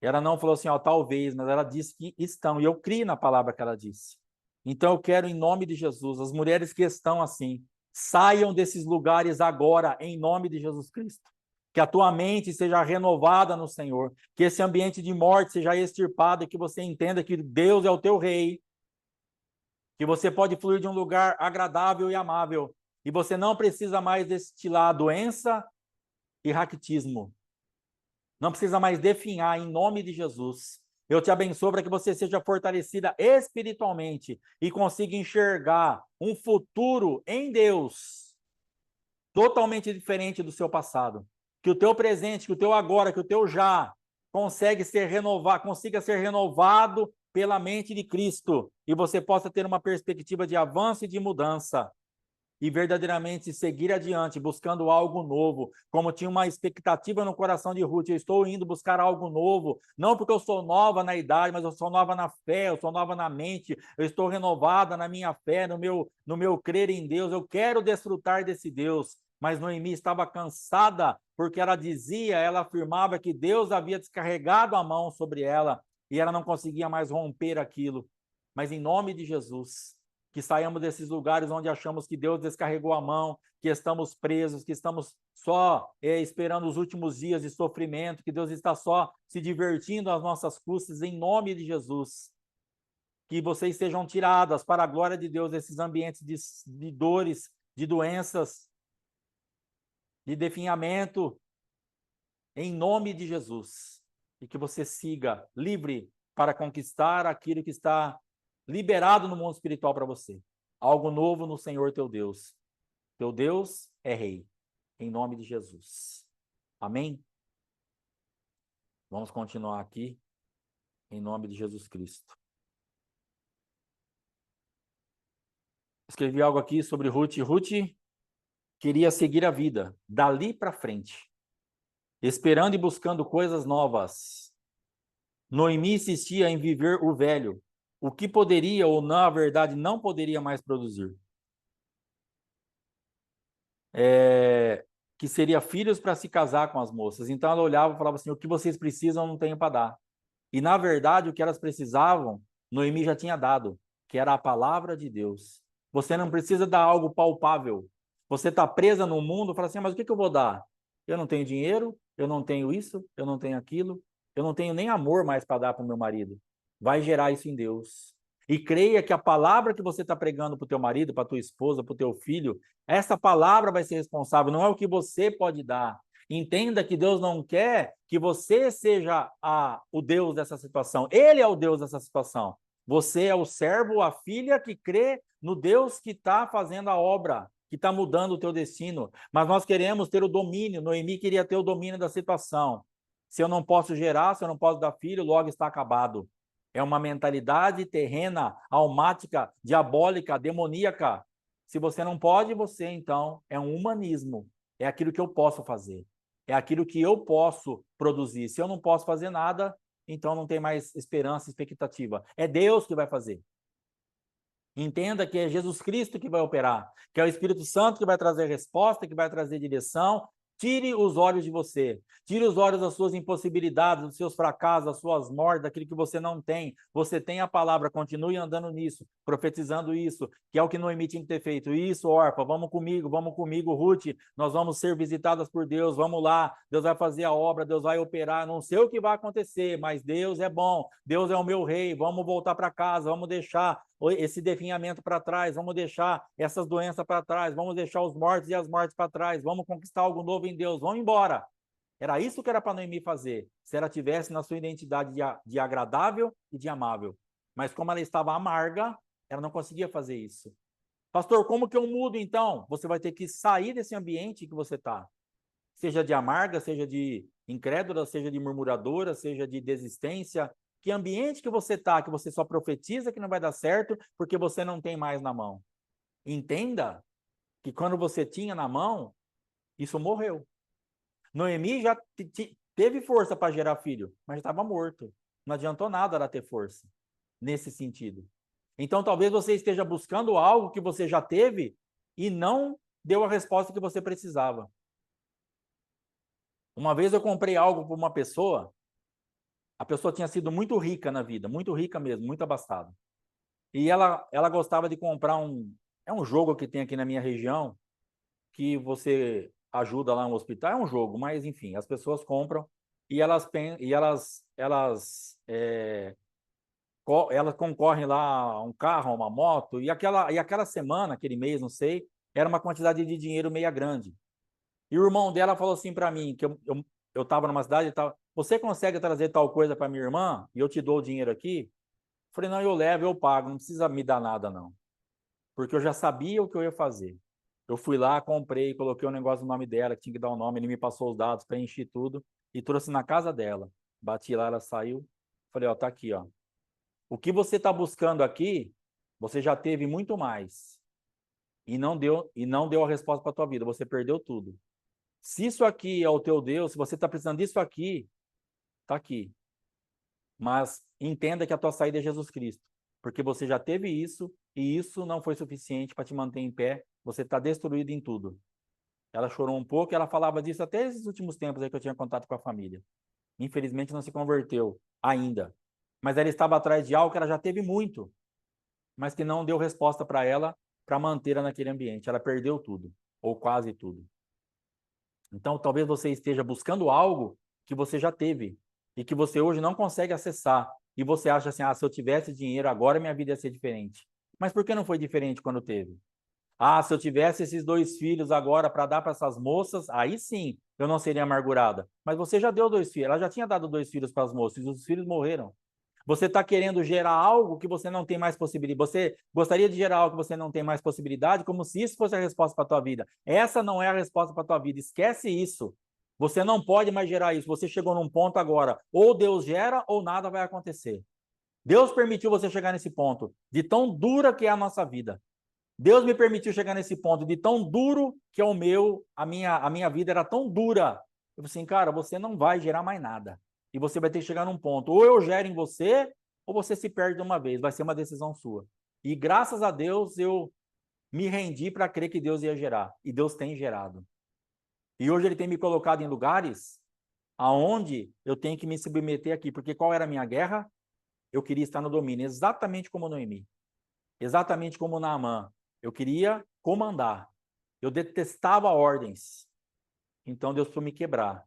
Ela não falou assim, ó, talvez, mas ela disse que estão, e eu creio na palavra que ela disse. Então eu quero, em nome de Jesus, as mulheres que estão assim, saiam desses lugares agora, em nome de Jesus Cristo. Que a tua mente seja renovada no Senhor, que esse ambiente de morte seja extirpado, e que você entenda que Deus é o teu rei, que você pode fluir de um lugar agradável e amável, e você não precisa mais destilar doença e raquitismo. Não precisa mais definhar em nome de Jesus. Eu te abençoo para que você seja fortalecida espiritualmente e consiga enxergar um futuro em Deus totalmente diferente do seu passado. Que o teu presente, que o teu agora, que o teu já consiga ser renovado pela mente de Cristo e você possa ter uma perspectiva de avanço e de mudança e verdadeiramente seguir adiante, buscando algo novo, como tinha uma expectativa no coração de Ruth, eu estou indo buscar algo novo, não porque eu sou nova na idade, mas eu sou nova na fé, eu sou nova na mente, eu estou renovada na minha fé, no meu crer em Deus, eu quero desfrutar desse Deus. Mas Noemi estava cansada, porque ela afirmava que Deus havia descarregado a mão sobre ela, e ela não conseguia mais romper aquilo. Mas em nome de Jesus, que saiamos desses lugares onde achamos que Deus descarregou a mão, que estamos presos, que estamos só esperando os últimos dias de sofrimento, que Deus está só se divertindo às nossas custas, em nome de Jesus. Que vocês sejam tiradas para a glória de Deus desses ambientes de dores, de doenças, de definhamento, em nome de Jesus. E que você siga livre para conquistar aquilo que está liberado no mundo espiritual para você. Algo novo no Senhor teu Deus. Teu Deus é rei. Em nome de Jesus. Amém? Vamos continuar aqui. Em nome de Jesus Cristo. Escrevi algo aqui sobre Ruth. Ruth queria seguir a vida dali para frente, esperando e buscando coisas novas. Noemi insistia em viver o velho, o que poderia ou na verdade não poderia mais produzir. Que seria filhos para se casar com as moças. Então ela olhava e falava assim, o que vocês precisam eu não tenho para dar. E na verdade o que elas precisavam, Noemi já tinha dado, que era a palavra de Deus. Você não precisa dar algo palpável. Você está presa no mundo, fala assim, mas o que eu vou dar? Eu não tenho dinheiro, eu não tenho isso, eu não tenho aquilo, eu não tenho nem amor mais para dar para o meu marido. Vai gerar isso em Deus. E creia que a palavra que você está pregando para o teu marido, para tua esposa, para o teu filho, essa palavra vai ser responsável, não é o que você pode dar. Entenda que Deus não quer que você seja o Deus dessa situação. Ele é o Deus dessa situação. Você é o servo, a filha que crê no Deus que está fazendo a obra, que está mudando o teu destino. Mas nós queremos ter o domínio. Noemi queria ter o domínio da situação. Se eu não posso gerar, se eu não posso dar filho, logo está acabado. É uma mentalidade terrena, almática, diabólica, demoníaca. Se você não pode, você então é um humanismo. É aquilo que eu posso fazer. É aquilo que eu posso produzir. Se eu não posso fazer nada, então não tem mais esperança, expectativa. É Deus que vai fazer. Entenda que é Jesus Cristo que vai operar, que é o Espírito Santo que vai trazer resposta, que vai trazer direção. Tire os olhos de você. Tire os olhos das suas impossibilidades, dos seus fracassos, das suas mortes, daquilo que você não tem. Você tem a palavra, continue andando nisso, profetizando isso, que é o que Noemi tinha que ter feito. Isso, Orfa, vamos comigo, Ruth, nós vamos ser visitadas por Deus, vamos lá, Deus vai fazer a obra, Deus vai operar, não sei o que vai acontecer, mas Deus é bom, Deus é o meu rei, vamos voltar para casa, vamos deixar esse definhamento para trás, vamos deixar essas doenças para trás, vamos deixar os mortos e as mortes para trás, vamos conquistar algo novo em Deus, vamos embora. Era isso que era para Noemi fazer, se ela tivesse na sua identidade de agradável e de amável. Mas como ela estava amarga, ela não conseguia fazer isso. Pastor, como que eu mudo então? Você vai ter que sair desse ambiente que você está. Seja de amarga, seja de incrédula, seja de murmuradora, seja de desistência. Que ambiente que você está, que você só profetiza que não vai dar certo porque você não tem mais na mão. Entenda que quando você tinha na mão, isso morreu. Noemi já teve força para gerar filho, mas estava morto. Não adiantou nada ela ter força nesse sentido. Então, talvez você esteja buscando algo que você já teve e não deu a resposta que você precisava. Uma vez eu comprei algo para uma pessoa, a pessoa tinha sido muito rica na vida, muito rica mesmo, muito abastada. E ela gostava de comprar é um jogo que tem aqui na minha região, que você ajuda lá no hospital, é um jogo, mas enfim, as pessoas compram e elas concorrem lá a um carro, a uma moto, e aquela semana, aquele mês, não sei, era uma quantidade de dinheiro meia grande. E o irmão dela falou assim para mim, que eu estava numa cidade e tal, você consegue trazer tal coisa para minha irmã e eu te dou o dinheiro aqui? Eu falei, não, eu levo, eu pago, não precisa me dar nada não, porque eu já sabia o que eu ia fazer. Eu fui lá, comprei, coloquei um negócio no nome dela, que tinha que dar o nome, ele me passou os dados, preenchi tudo e trouxe na casa dela. Bati lá, ela saiu, falei, ó, tá aqui, ó. O que você está buscando aqui, você já teve muito mais e não deu a resposta para a tua vida, você perdeu tudo. Se isso aqui é o teu Deus, se você está precisando disso aqui, tá aqui. Mas entenda que a tua saída é Jesus Cristo, porque você já teve isso e isso não foi suficiente para te manter em pé, você está destruído em tudo. Ela chorou um pouco e ela falava disso até esses últimos tempos aí que eu tinha contato com a família. Infelizmente não se converteu ainda, mas ela estava atrás de algo que ela já teve muito, mas que não deu resposta para ela para mantê-la naquele ambiente. Ela perdeu tudo, ou quase tudo. Então, talvez você esteja buscando algo que você já teve e que você hoje não consegue acessar. E você acha assim: ah, se eu tivesse dinheiro agora, minha vida ia ser diferente. Mas por que não foi diferente quando teve? Ah, se eu tivesse esses 2 filhos agora para dar para essas moças, aí sim eu não seria amargurada. Mas você já deu 2 filhos, ela já tinha dado 2 filhos para as moças e os filhos morreram. Você está querendo gerar algo que você não tem mais possibilidade. Você gostaria de gerar algo que você não tem mais possibilidade, como se isso fosse a resposta para a tua vida. Essa não é a resposta para a tua vida. Esquece isso. Você não pode mais gerar isso. Você chegou num ponto agora. Ou Deus gera ou nada vai acontecer. Deus permitiu você chegar nesse ponto, de tão dura que é a nossa vida. Deus me permitiu chegar nesse ponto, de tão duro que é o meu, a minha vida era tão dura. Eu falei assim, cara, você não vai gerar mais nada. E você vai ter que chegar num ponto. Ou eu gero em você, ou você se perde de uma vez. Vai ser uma decisão sua. E graças a Deus eu me rendi para crer que Deus ia gerar. E Deus tem gerado. E hoje ele tem me colocado em lugares aonde eu tenho que me submeter aqui. Porque qual era a minha guerra? Eu queria estar no domínio, exatamente como Noemi. Exatamente como Naamã. Eu queria comandar. Eu detestava ordens. Então Deus precisou me quebrar.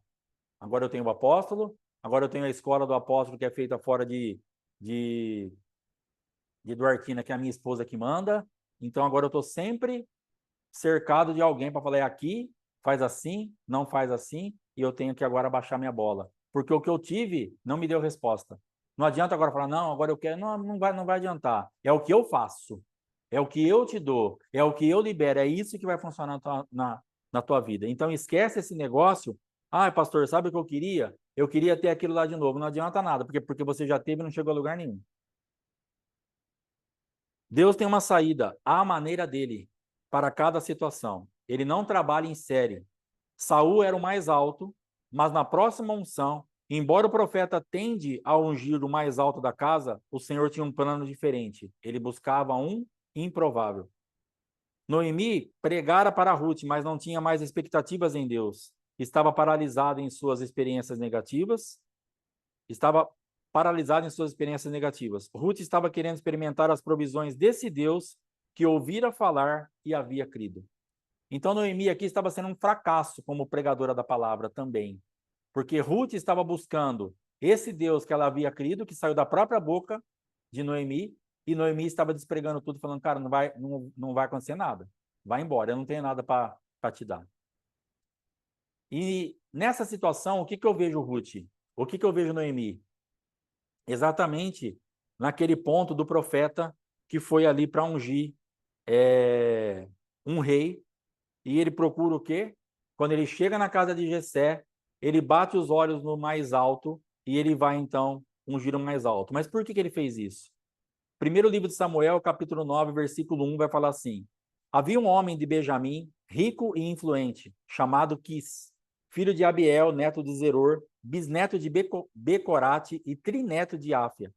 Agora eu tenho o apóstolo, agora eu tenho a escola do apóstolo que é feita fora de, de Duartina, que é a minha esposa que manda. Então agora eu estou sempre cercado de alguém para falar, é aqui, faz assim, não faz assim, e eu tenho que agora baixar minha bola. Porque o que eu tive não me deu resposta. Não adianta agora falar, não, agora eu quero. Não, não vai adiantar. É o que eu faço. É o que eu te dou. É o que eu libero. É isso que vai funcionar na tua vida. Então esquece esse negócio. Ah, pastor, sabe o que eu queria? Eu queria ter aquilo lá de novo. Não adianta nada, porque você já teve e não chegou a lugar nenhum. Deus tem uma saída à maneira dele para cada situação. Ele não trabalha em série. Saul era o mais alto, mas na próxima unção, embora o profeta tende a ungir o mais alto da casa, o Senhor tinha um plano diferente. Ele buscava um improvável. Noemi pregara para Ruth, mas não tinha mais expectativas em Deus. Estava paralisada em suas experiências negativas. Estava paralisada em suas experiências negativas. Ruth estava querendo experimentar as provisões desse Deus que ouvira falar e havia crido. Então, Noemi aqui estava sendo um fracasso como pregadora da palavra também, porque Ruth estava buscando esse Deus que ela havia crido, que saiu da própria boca de Noemi, e Noemi estava despregando tudo, falando, cara, não vai acontecer nada, vai embora, eu não tenho nada para te dar. E nessa situação, o que eu vejo, Ruth? O que eu vejo, Noemi? Exatamente naquele ponto do profeta que foi ali para ungir um rei, e ele procura o quê? Quando ele chega na casa de Jessé, ele bate os olhos no mais alto e ele vai então ungir o mais alto. Mas por que ele fez isso? Primeiro livro de Samuel, capítulo 9, versículo 1, vai falar assim: havia um homem de Benjamim, rico e influente, chamado Quis, filho de Abiel, neto de Zeror, bisneto de Becorate e trineto de Áfia.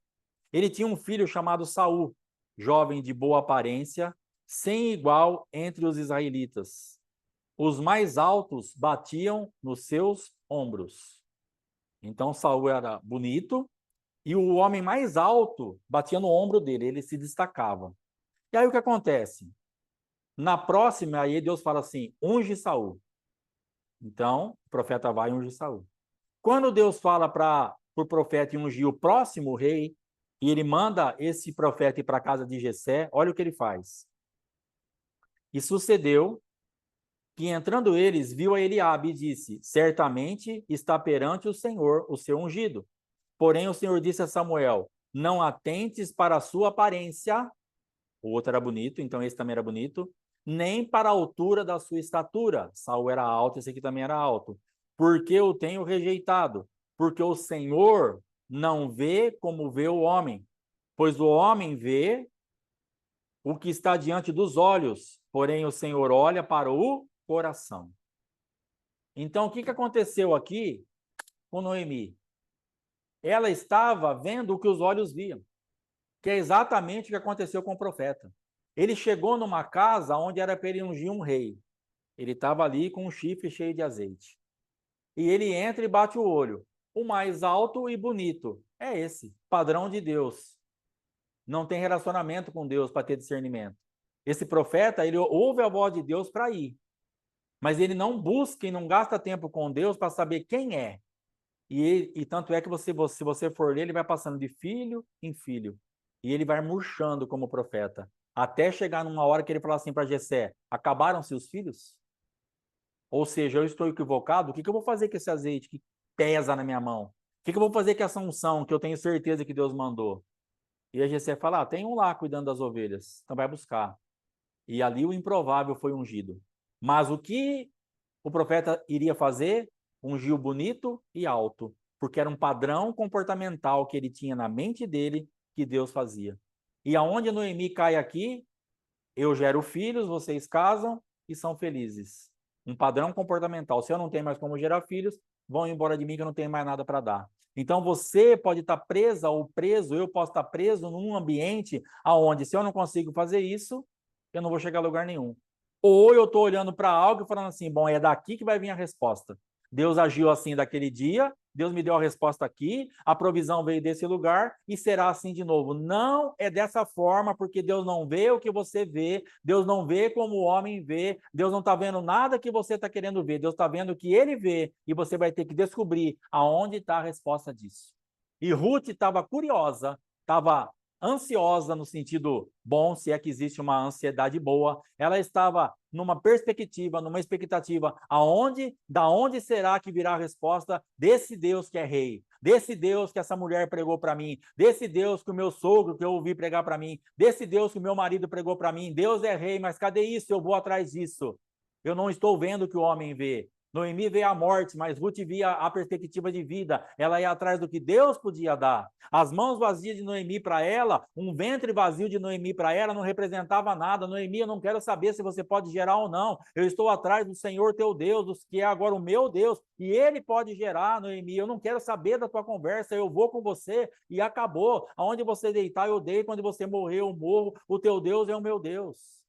Ele tinha um filho chamado Saul, jovem de boa aparência, sem igual entre os israelitas. Os mais altos batiam nos seus ombros. Então Saul era bonito e o homem mais alto batia no ombro dele, ele se destacava. E aí o que acontece? Na próxima, aí Deus fala assim: unge Saul. Então o profeta vai e unge Saul. Quando Deus fala para o profeta ungir o próximo rei, e ele manda esse profeta ir para a casa de Jessé, olha o que ele faz. E sucedeu que entrando eles, viu a Eliabe e disse, certamente está perante o Senhor, o seu ungido. Porém o Senhor disse a Samuel, não atentes para a sua aparência, o outro era bonito, então esse também era bonito, nem para a altura da sua estatura, Saul era alto, esse aqui também era alto, porque o tenho rejeitado, porque o Senhor não vê como vê o homem, pois o homem vê o que está diante dos olhos, porém o Senhor olha para o coração. Então, o que aconteceu aqui com Noemi? Ela estava vendo o que os olhos viam, que é exatamente o que aconteceu com o profeta. Ele chegou numa casa onde era para ele ungir um rei. Ele estava ali com um chifre cheio de azeite. E ele entra e bate o olho. O mais alto e bonito é esse, padrão de Deus. Não tem relacionamento com Deus para ter discernimento. Esse profeta, ele ouve a voz de Deus para ir. Mas ele não busca e não gasta tempo com Deus para saber quem é. E tanto é que se você for ler, ele vai passando de filho em filho. E ele vai murchando como profeta. Até chegar numa hora que ele fala assim para Jessé, acabaram-se os filhos? Ou seja, eu estou equivocado? O que eu vou fazer com esse azeite que pesa na minha mão? O que eu vou fazer com essa unção que eu tenho certeza que Deus mandou? E a Jessé fala, tem um lá cuidando das ovelhas, então vai buscar. E ali o improvável foi ungido. Mas o que o profeta iria fazer? Ungiu bonito e alto, porque era um padrão comportamental que ele tinha na mente dele que Deus fazia. E aonde Noemi cai aqui, eu gero filhos, vocês casam e são felizes. Um padrão comportamental. Se eu não tenho mais como gerar filhos, vão embora de mim que eu não tenho mais nada para dar. Então você pode estar presa ou preso, eu posso estar preso num ambiente aonde se eu não consigo fazer isso, eu não vou chegar a lugar nenhum. Ou eu estou olhando para algo e falando assim, bom, é daqui que vai vir a resposta. Deus agiu assim daquele dia, Deus me deu a resposta aqui, a provisão veio desse lugar e será assim de novo. Não é dessa forma, porque Deus não vê o que você vê, Deus não vê como o homem vê, Deus não está vendo nada que você está querendo ver, Deus está vendo o que ele vê e você vai ter que descobrir aonde está a resposta disso. E Ruth estava curiosa, estava ansiosa no sentido bom, se é que existe uma ansiedade boa, ela estava numa perspectiva, numa expectativa, da onde será que virá a resposta desse Deus que é rei, desse Deus que essa mulher pregou para mim, desse Deus que o meu sogro que eu ouvi pregar para mim, desse Deus que o meu marido pregou para mim, Deus é rei, mas cadê isso? Eu vou atrás disso. Eu não estou vendo o que o homem vê. Noemi vê a morte, mas Ruth via a perspectiva de vida. Ela ia atrás do que Deus podia dar. As mãos vazias de Noemi para ela, um ventre vazio de Noemi para ela não representava nada. Noemi, eu não quero saber se você pode gerar ou não. Eu estou atrás do Senhor teu Deus, que é agora o meu Deus, e ele pode gerar, Noemi. Eu não quero saber da tua conversa, eu vou com você e acabou. Aonde você deitar, eu deito. Quando você morrer, eu morro. O teu Deus é o meu Deus.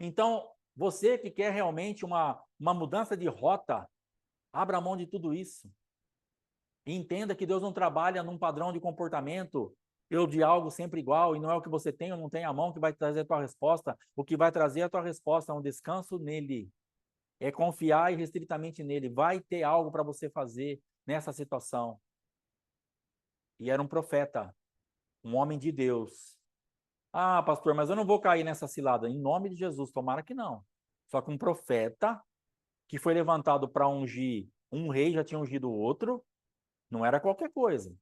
Então, você que quer realmente uma mudança de rota, abra mão de tudo isso. E entenda que Deus não trabalha num padrão de comportamento ou de algo sempre igual, e não é o que você tem ou não tem à mão que vai trazer a tua resposta. O que vai trazer a tua resposta é um descanso nele. É confiar irrestritamente nele. Vai ter algo para você fazer nessa situação. E era um profeta, um homem de Deus. Ah, pastor, mas eu não vou cair nessa cilada. Em nome de Jesus, tomara que não. Só que um profeta que foi levantado para ungir um rei, já tinha ungido o outro, não era qualquer coisa.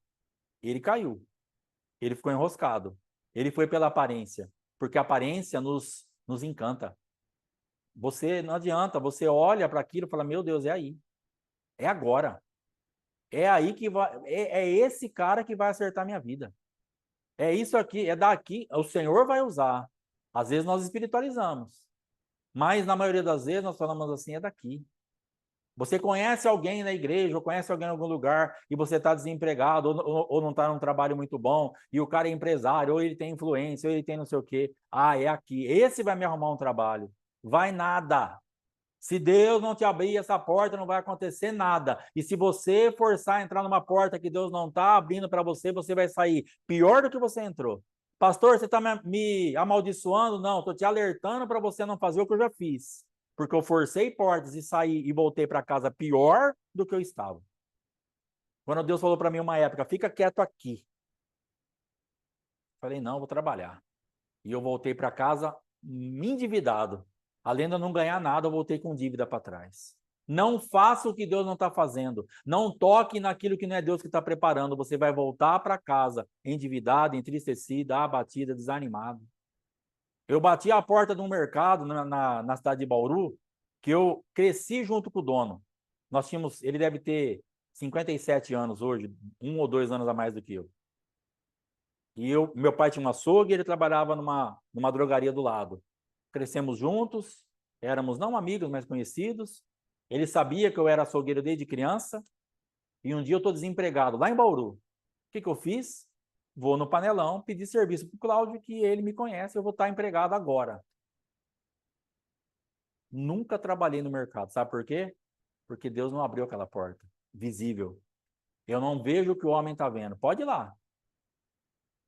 Ele caiu. Ele ficou enroscado. Ele foi pela aparência, porque a aparência nos encanta. Você não adianta, você olha para aquilo e fala: meu Deus, é aí. É agora. É aí que vai. É esse cara que vai acertar minha vida. É isso aqui, é daqui. O Senhor vai usar. Às vezes nós espiritualizamos, mas na maioria das vezes nós falamos assim: é daqui. Você conhece alguém na igreja, ou conhece alguém em algum lugar, e você está desempregado, ou não está num trabalho muito bom, e o cara é empresário, ou ele tem influência, ou ele tem não sei o quê. Ah, é aqui. Esse vai me arrumar um trabalho. Vai nada. Se Deus não te abrir essa porta, não vai acontecer nada. E se você forçar a entrar numa porta que Deus não está abrindo para você, você vai sair pior do que você entrou. Pastor, você está me amaldiçoando? Não, estou te alertando para você não fazer o que eu já fiz. Porque eu forcei portas e saí e voltei para casa pior do que eu estava. Quando Deus falou para mim uma época, fica quieto aqui. Falei, não, vou trabalhar. E eu voltei para casa endividado. Além de eu não ganhar nada, eu voltei com dívida para trás. Não faça o que Deus não está fazendo. Não toque naquilo que não é Deus que está preparando. Você vai voltar para casa endividado, entristecido, abatido, desanimado. Eu bati a porta de um mercado na cidade de Bauru, que eu cresci junto com o dono. Nós tínhamos, ele deve ter 57 anos hoje, 1 ou 2 anos a mais do que eu. Meu pai tinha um açougue e ele trabalhava numa drogaria do lado. Crescemos juntos, éramos não amigos, mas conhecidos. Ele sabia que eu era açougueiro desde criança. E um dia eu estou desempregado lá em Bauru. O que eu fiz? Vou no Panelão pedir serviço para o Cláudio, que ele me conhece, eu vou estar empregado agora. Nunca trabalhei no mercado. Sabe por quê? Porque Deus não abriu aquela porta visível. Eu não vejo o que o homem está vendo. Pode ir lá.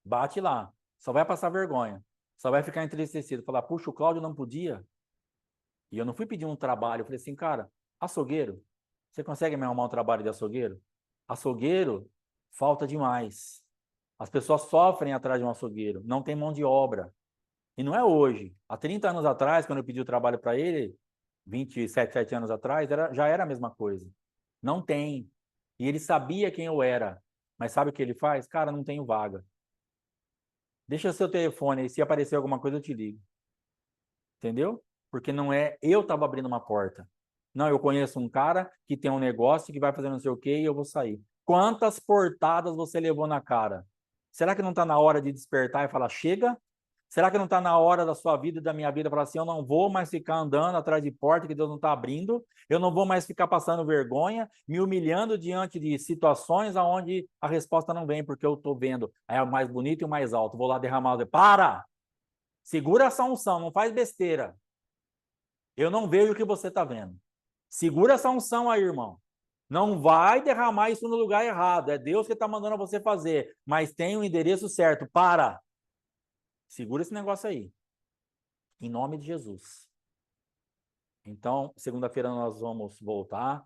Bate lá. Só vai passar vergonha. Só vai ficar entristecido. Falar, puxa, o Cláudio não podia. E eu não fui pedir um trabalho. Eu falei assim, cara, açougueiro, você consegue me arrumar um trabalho de açougueiro? Açougueiro, falta demais. As pessoas sofrem atrás de um açougueiro. Não tem mão de obra. E não é hoje. Há 30 anos atrás, quando eu pedi o trabalho para ele, 27 anos atrás, já era a mesma coisa. Não tem. E ele sabia quem eu era. Mas sabe o que ele faz? Cara, não tenho vaga. Deixa o seu telefone aí, se aparecer alguma coisa eu te ligo. Entendeu? Porque não é eu estava abrindo uma porta. Não, eu conheço um cara que tem um negócio que vai fazer não sei o quê e eu vou sair. Quantas portadas você levou na cara? Será que não está na hora de despertar e falar, chega? Será que não está na hora da sua vida e da minha vida falar assim, eu não vou mais ficar andando atrás de porta que Deus não está abrindo, eu não vou mais ficar passando vergonha, me humilhando diante de situações aonde a resposta não vem, porque eu estou vendo, é o mais bonito e o mais alto, vou lá derramar o... Para! Segura essa unção, não faz besteira. Eu não vejo o que você está vendo. Segura essa unção aí, irmão. Não vai derramar isso no lugar errado. É Deus que está mandando você fazer. Mas tem o endereço certo. Para. Segura esse negócio aí. Em nome de Jesus. Então, segunda-feira nós vamos voltar.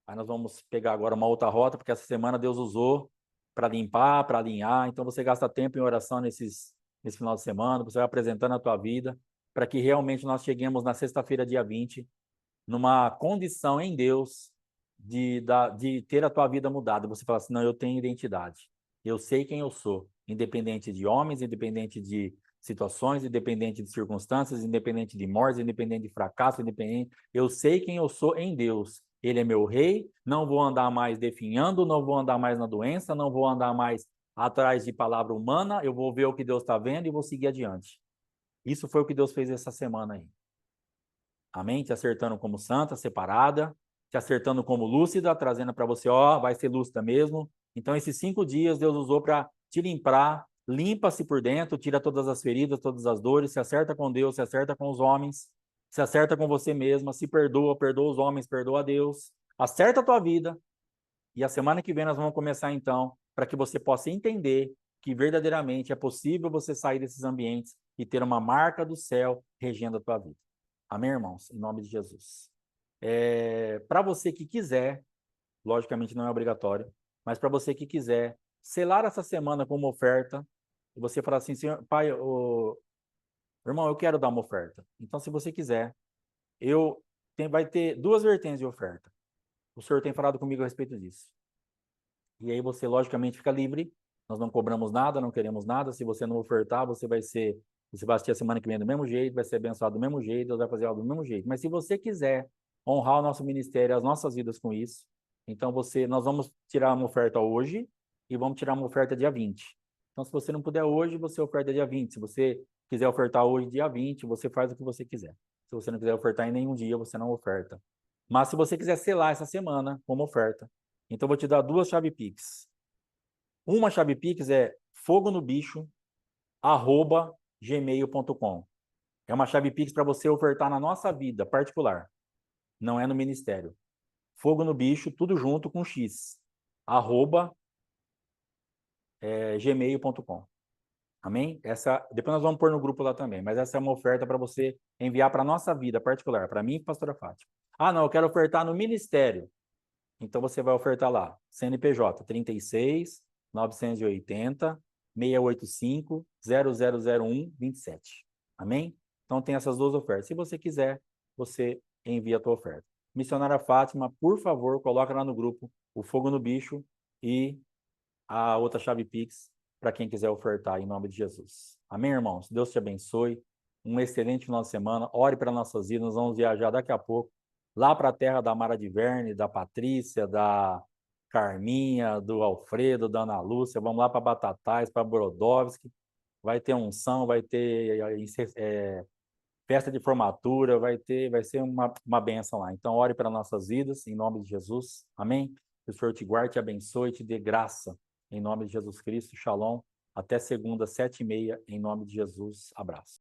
Aí nós vamos pegar agora uma outra rota, porque essa semana Deus usou para limpar, para alinhar. Então você gasta tempo em oração nesse final de semana. Você vai apresentando a tua vida para que realmente nós cheguemos na sexta-feira, dia 20, numa condição em Deus de ter a tua vida mudada. Você fala assim, não, eu tenho identidade. Eu sei quem eu sou, independente de homens, independente de situações, independente de circunstâncias, independente de mortes, independente de fracasso, independente. Eu sei quem eu sou em Deus. Ele é meu rei, não vou andar mais definhando, não vou andar mais na doença, não vou andar mais atrás de palavra humana, eu vou ver o que Deus está vendo e vou seguir adiante. Isso foi o que Deus fez essa semana aí. Amém? Te acertando como santa, separada, te acertando como lúcida, trazendo para você, ó, vai ser lúcida mesmo. Então, esses 5 dias Deus usou para te limpar, limpa-se por dentro, tira todas as feridas, todas as dores, se acerta com Deus, se acerta com os homens, se acerta com você mesma, se perdoa, perdoa os homens, perdoa a Deus, acerta a tua vida. E a semana que vem nós vamos começar então, para que você possa entender que verdadeiramente é possível você sair desses ambientes e ter uma marca do céu regendo a tua vida. Amém, irmãos? Em nome de Jesus. Para você que quiser, logicamente não é obrigatório, mas para você que quiser selar essa semana com uma oferta, e você falar assim, senhor, pai, irmão, eu quero dar uma oferta. Então, se você quiser, vai ter 2 vertentes de oferta. O senhor tem falado comigo a respeito disso. E aí você, logicamente, fica livre. Nós não cobramos nada, não queremos nada. Se você não ofertar, você vai assistir a semana que vem do mesmo jeito, vai ser abençoado do mesmo jeito, Deus vai fazer algo do mesmo jeito. Mas se você quiser honrar o nosso ministério, as nossas vidas com isso, então nós vamos tirar uma oferta hoje e vamos tirar uma oferta dia 20. Então, se você não puder hoje, você oferta dia 20. Se você quiser ofertar hoje, dia 20, você faz o que você quiser. Se você não quiser ofertar em nenhum dia, você não oferta. Mas se você quiser selar essa semana como oferta, então eu vou te dar 2 chave Pix. Uma chave Pix é fogonobicho@gmail.com. É uma chave Pix para você ofertar na nossa vida particular. Não é no ministério. Fogo no bicho, tudo junto com X. @gmail.com. Amém? Depois nós vamos pôr no grupo lá também, mas essa é uma oferta para você enviar para a nossa vida particular, para mim e para a pastora Fátima. Ah, não, eu quero ofertar no ministério. Então você vai ofertar lá, CNPJ 36 980 685 0001 27. Amém? Então tem essas duas ofertas. Se você quiser, você envia a tua oferta. Missionária Fátima, por favor, coloca lá no grupo o Fogo no Bicho e a outra chave Pix para quem quiser ofertar em nome de Jesus. Amém, irmãos? Deus te abençoe. Um excelente final de semana. Ore para nossas vidas. Nós vamos viajar daqui a pouco lá para a terra da Mara de Verne, da Patrícia, da Carminha, do Alfredo, da Ana Lúcia. Vamos lá para Batatais, para Brodowski. Vai ter unção, vai ter festa de formatura, vai ser uma benção lá. Então, ore para nossas vidas, em nome de Jesus. Amém? Que o Senhor te guarde, te abençoe, te dê graça, em nome de Jesus Cristo. Shalom. Até segunda, 7h30, em nome de Jesus. Abraço.